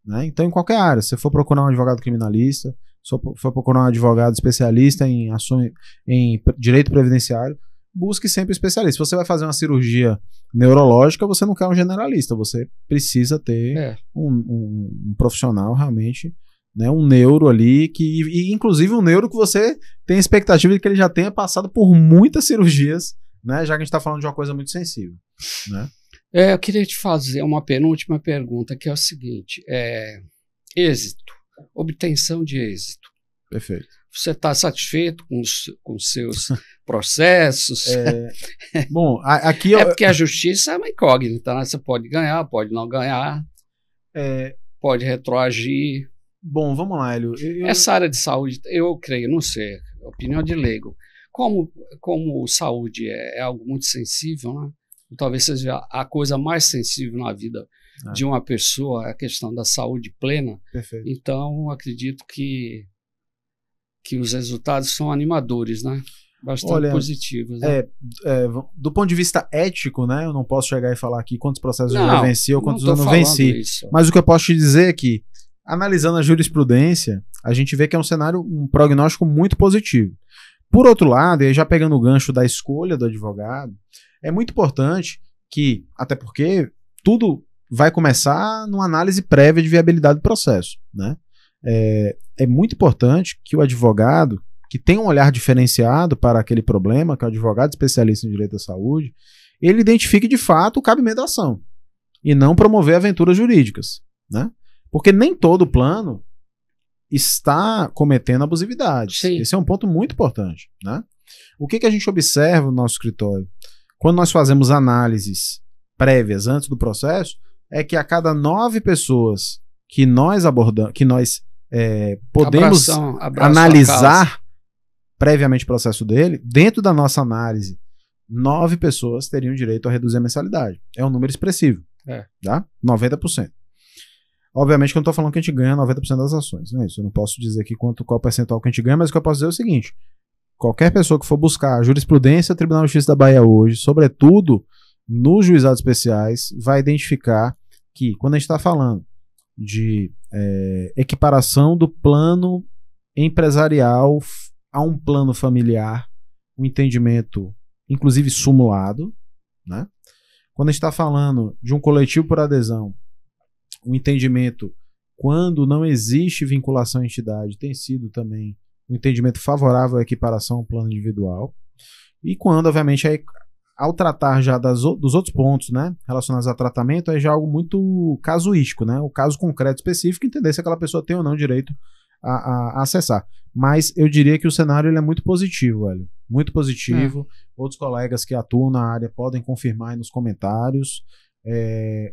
Né? Então, em qualquer área, se você for procurar um advogado criminalista, se for procurar um advogado especialista em ações, em direito previdenciário, busque sempre um especialista. Se você vai fazer uma cirurgia neurológica, você não quer um generalista, você precisa ter um profissional realmente, né, um neuro ali, e inclusive um neuro que você tem expectativa de que ele já tenha passado por muitas cirurgias, né, já que a gente está falando de uma coisa muito sensível. Né? Eu queria te fazer uma penúltima pergunta, que é o seguinte, êxito, obtenção de êxito. Perfeito. Você está satisfeito com os seus processos? Bom, aqui... porque a justiça é uma incógnita, né? Você pode ganhar, pode não ganhar, pode retroagir. Bom, vamos lá, Hélio. Essa área de saúde, eu creio, não sei, opinião de leigo, como saúde é algo muito sensível, né? Talvez seja a coisa mais sensível na vida de uma pessoa, a questão da saúde plena. Perfeito. Então, acredito que os resultados são animadores, né? Bastante positivos. Né? Do ponto de vista ético, né? Eu não posso chegar e falar aqui quantos processos eu já venci ou quantos eu não venci. Isso. Mas o que eu posso te dizer é que, analisando a jurisprudência, a gente vê que é um prognóstico muito positivo. Por outro lado, e aí já pegando o gancho da escolha do advogado, é muito importante que, até porque tudo vai começar numa análise prévia de viabilidade do processo, né? É muito importante que o advogado, que tem um olhar diferenciado para aquele problema, que é o advogado especialista em direito da saúde, ele identifique de fato o cabimento da ação e não promover aventuras jurídicas, né? Porque nem todo plano está cometendo abusividade. Sim. Esse é um ponto muito importante, né? O que a gente observa no nosso escritório? Quando nós fazemos análises prévias antes do processo, é que a cada 9 pessoas que nós abordamos, que nós podemos analisar previamente o processo dele, dentro da nossa análise, 9 pessoas teriam direito a reduzir a mensalidade. É um número expressivo. Tá? 90%. Obviamente que eu não estou falando que a gente ganha 90% das ações. Não é isso. Eu não posso dizer aqui qual percentual que a gente ganha, mas o que eu posso dizer é o seguinte: qualquer pessoa que for buscar a jurisprudência do Tribunal de Justiça da Bahia hoje, sobretudo nos juizados especiais, vai identificar que, quando a gente está falando de equiparação do plano empresarial a um plano familiar, um entendimento, inclusive simulado, né? Quando a gente está falando de um coletivo por adesão, um entendimento, quando não existe vinculação à entidade, tem sido também um entendimento favorável à equiparação ao plano individual. E quando, obviamente, ao tratar já dos outros pontos, né, relacionados a tratamento, é já algo muito casuístico, né? O caso concreto específico, entender se aquela pessoa tem ou não direito a acessar. Mas eu diria que o cenário ele é muito positivo, velho. Muito positivo. Outros colegas que atuam na área podem confirmar aí nos comentários.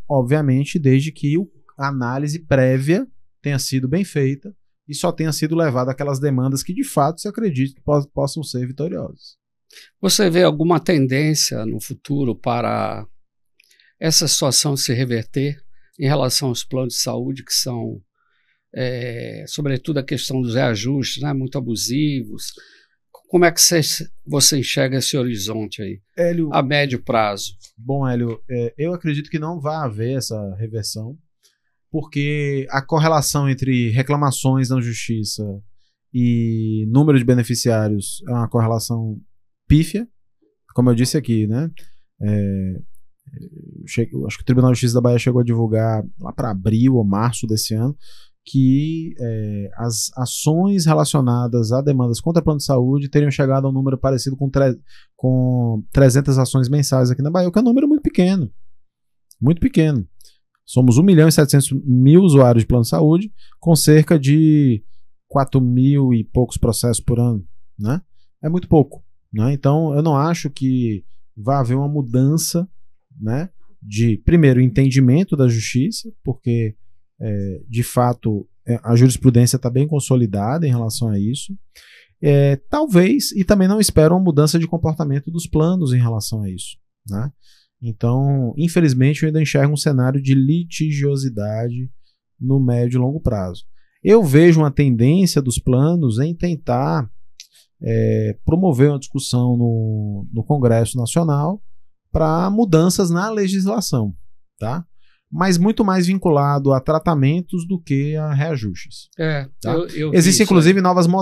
Obviamente, desde que a análise prévia tenha sido bem feita e só tenha sido levada aquelas demandas que de fato se acredita que possam ser vitoriosas. Você vê alguma tendência no futuro para essa situação se reverter em relação aos planos de saúde que são, sobretudo a questão dos reajustes, né, muito abusivos? Como é que você enxerga esse horizonte aí, Hélio, a médio prazo? Bom, Hélio, eu acredito que não vai haver essa reversão, porque a correlação entre reclamações na justiça e número de beneficiários é uma correlação pífia, como eu disse aqui, né? Acho que o Tribunal de Justiça da Bahia chegou a divulgar lá para abril ou março desse ano que as ações relacionadas a demandas contra plano de saúde teriam chegado a um número parecido com 300 ações mensais aqui na Bahia, o que é um número muito pequeno. Muito pequeno. Somos 1.700.000 usuários de plano de saúde, com cerca de 4.000 e poucos processos por ano, né? É muito pouco, né? Então, eu não acho que vai haver uma mudança, né, de, primeiro, entendimento da justiça, porque, de fato, a jurisprudência está bem consolidada em relação a isso. Talvez, e também não espero uma mudança de comportamento dos planos em relação a isso, né? Então, infelizmente, eu ainda enxergo um cenário de litigiosidade no médio e longo prazo. Eu vejo uma tendência dos planos em tentar promover uma discussão no Congresso Nacional para mudanças na legislação, tá? Mas muito mais vinculado a tratamentos do que a reajustes. Tá? Existem, inclusive,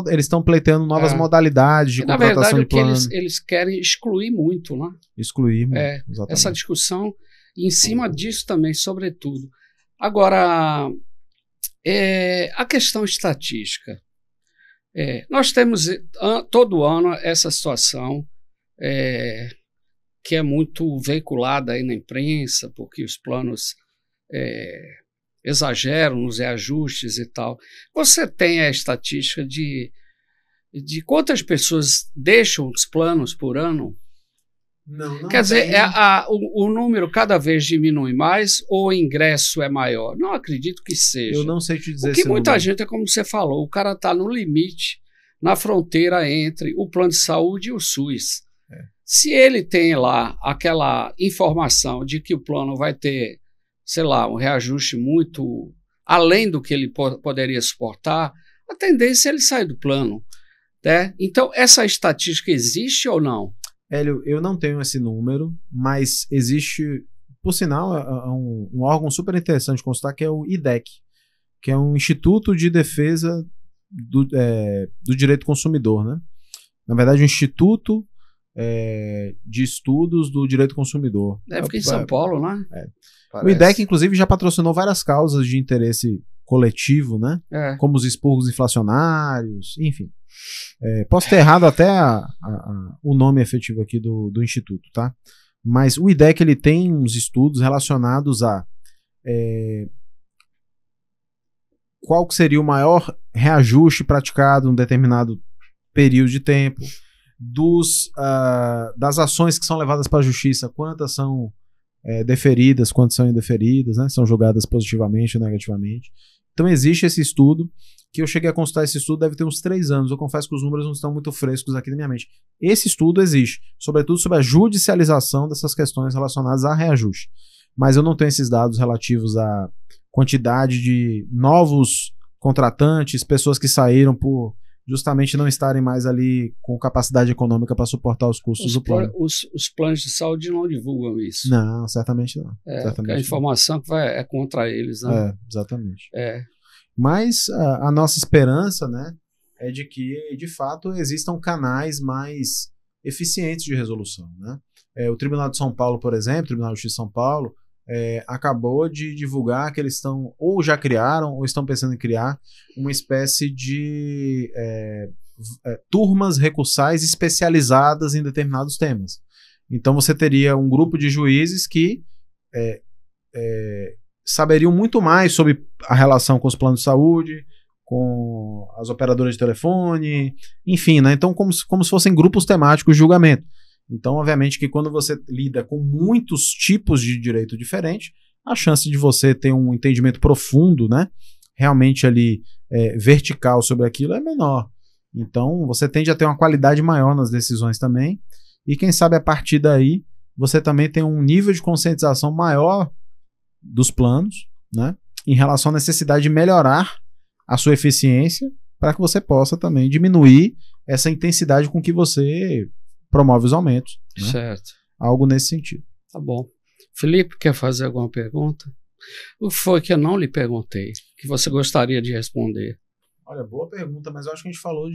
eles estão pleiteando novas modalidades de contratação de plano. Na verdade, eles querem excluir muito, né? Excluir muito, exatamente. Essa discussão, e em cima disso também, sobretudo. Agora, a questão estatística. Nós temos todo ano essa situação que é muito veiculada aí na imprensa, porque os planos exageram nos reajustes e tal. Você tem a estatística de quantas pessoas deixam os planos por ano? Não Quer dizer, o número cada vez diminui mais ou o ingresso é maior? Não acredito que seja. Eu não sei te dizer. Porque muita gente, é como você falou, o cara está no limite, na fronteira entre o plano de saúde e o SUS. Se ele tem lá aquela informação de que o plano vai ter, sei lá, um reajuste muito além do que ele poderia suportar, a tendência é ele sair do plano, né? Então, essa estatística existe ou não? Hélio, eu não tenho esse número, mas existe, por sinal, um órgão super interessante de consultar, que é o IDEC, que é um Instituto de Defesa do Direito do Consumidor, né? Na verdade, um Instituto de Estudos do Direito do Consumidor. Fica em São Paulo, né? O IDEC, inclusive, já patrocinou várias causas de interesse coletivo, né? Como os expurgos inflacionários, enfim. Posso ter errado até o nome efetivo aqui do Instituto, tá? Mas o IDEC, ele tem uns estudos relacionados a qual que seria o maior reajuste praticado em um determinado período de tempo, das ações que são levadas para a justiça, quantas são deferidas, quantas são indeferidas, né? São julgadas positivamente ou negativamente. Então existe esse estudo, que eu cheguei a consultar esse estudo, deve ter uns 3 anos, eu confesso que os números não estão muito frescos aqui na minha mente. Esse estudo existe, sobretudo sobre a judicialização dessas questões relacionadas a reajuste. Mas eu não tenho esses dados relativos à quantidade de novos contratantes, pessoas que saíram por justamente não estarem mais ali com capacidade econômica para suportar os custos do plano. Os planos de saúde não divulgam isso. Não, certamente não. Certamente a informação que é contra eles, né? Exatamente. Mas a nossa esperança, né, é de que, de fato, existam canais mais eficientes de resolução, né? O Tribunal de São Paulo, por exemplo, o Tribunal de Justiça de São Paulo, acabou de divulgar que eles estão, ou já criaram, ou estão pensando em criar, uma espécie de turmas recursais especializadas em determinados temas. Então você teria um grupo de juízes que saberiam muito mais sobre a relação com os planos de saúde, com as operadoras de telefone, enfim, né? Então como se fossem grupos temáticos de julgamento. Então, obviamente, que quando você lida com muitos tipos de direito diferente, a chance de você ter um entendimento profundo, né, realmente ali vertical sobre aquilo é menor. Então, você tende a ter uma qualidade maior nas decisões também, e quem sabe a partir daí você também tem um nível de conscientização maior dos planos, né, em relação à necessidade de melhorar a sua eficiência para que você possa também diminuir essa intensidade com que você promove os aumentos. Né? Certo. Algo nesse sentido. Tá bom. Felipe, quer fazer alguma pergunta? O que foi que eu não lhe perguntei, que você gostaria de responder? Olha, boa pergunta, mas eu acho que a gente falou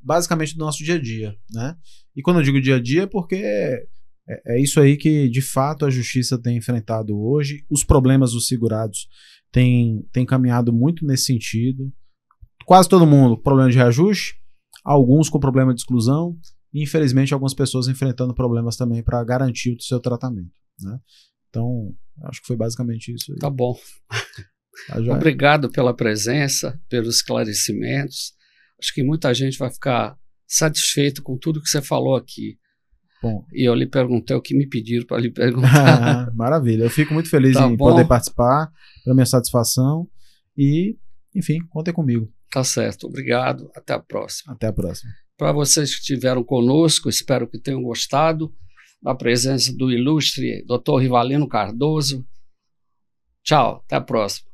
basicamente do nosso dia a dia, né? E quando eu digo dia a dia é porque é isso aí que, de fato, a justiça tem enfrentado hoje. Os problemas dos segurados têm caminhado muito nesse sentido. Quase todo mundo com problema de reajuste, alguns com problema de exclusão, e, infelizmente, algumas pessoas enfrentando problemas também para garantir o seu tratamento, né? Então, acho que foi basicamente isso aí. Tá bom. Obrigado pela presença, pelos esclarecimentos. Acho que muita gente vai ficar satisfeito com tudo que você falou aqui. Bom. E eu lhe perguntei o que me pediram para lhe perguntar. Maravilha. Eu fico muito feliz Tá em bom. poder participar, para minha satisfação. E, enfim, contem comigo. Tá certo. Obrigado. Até a próxima. Até a próxima. Para vocês que estiveram conosco, espero que tenham gostado da presença do ilustre Dr. Rivalino Cardoso. Tchau. Até a próxima.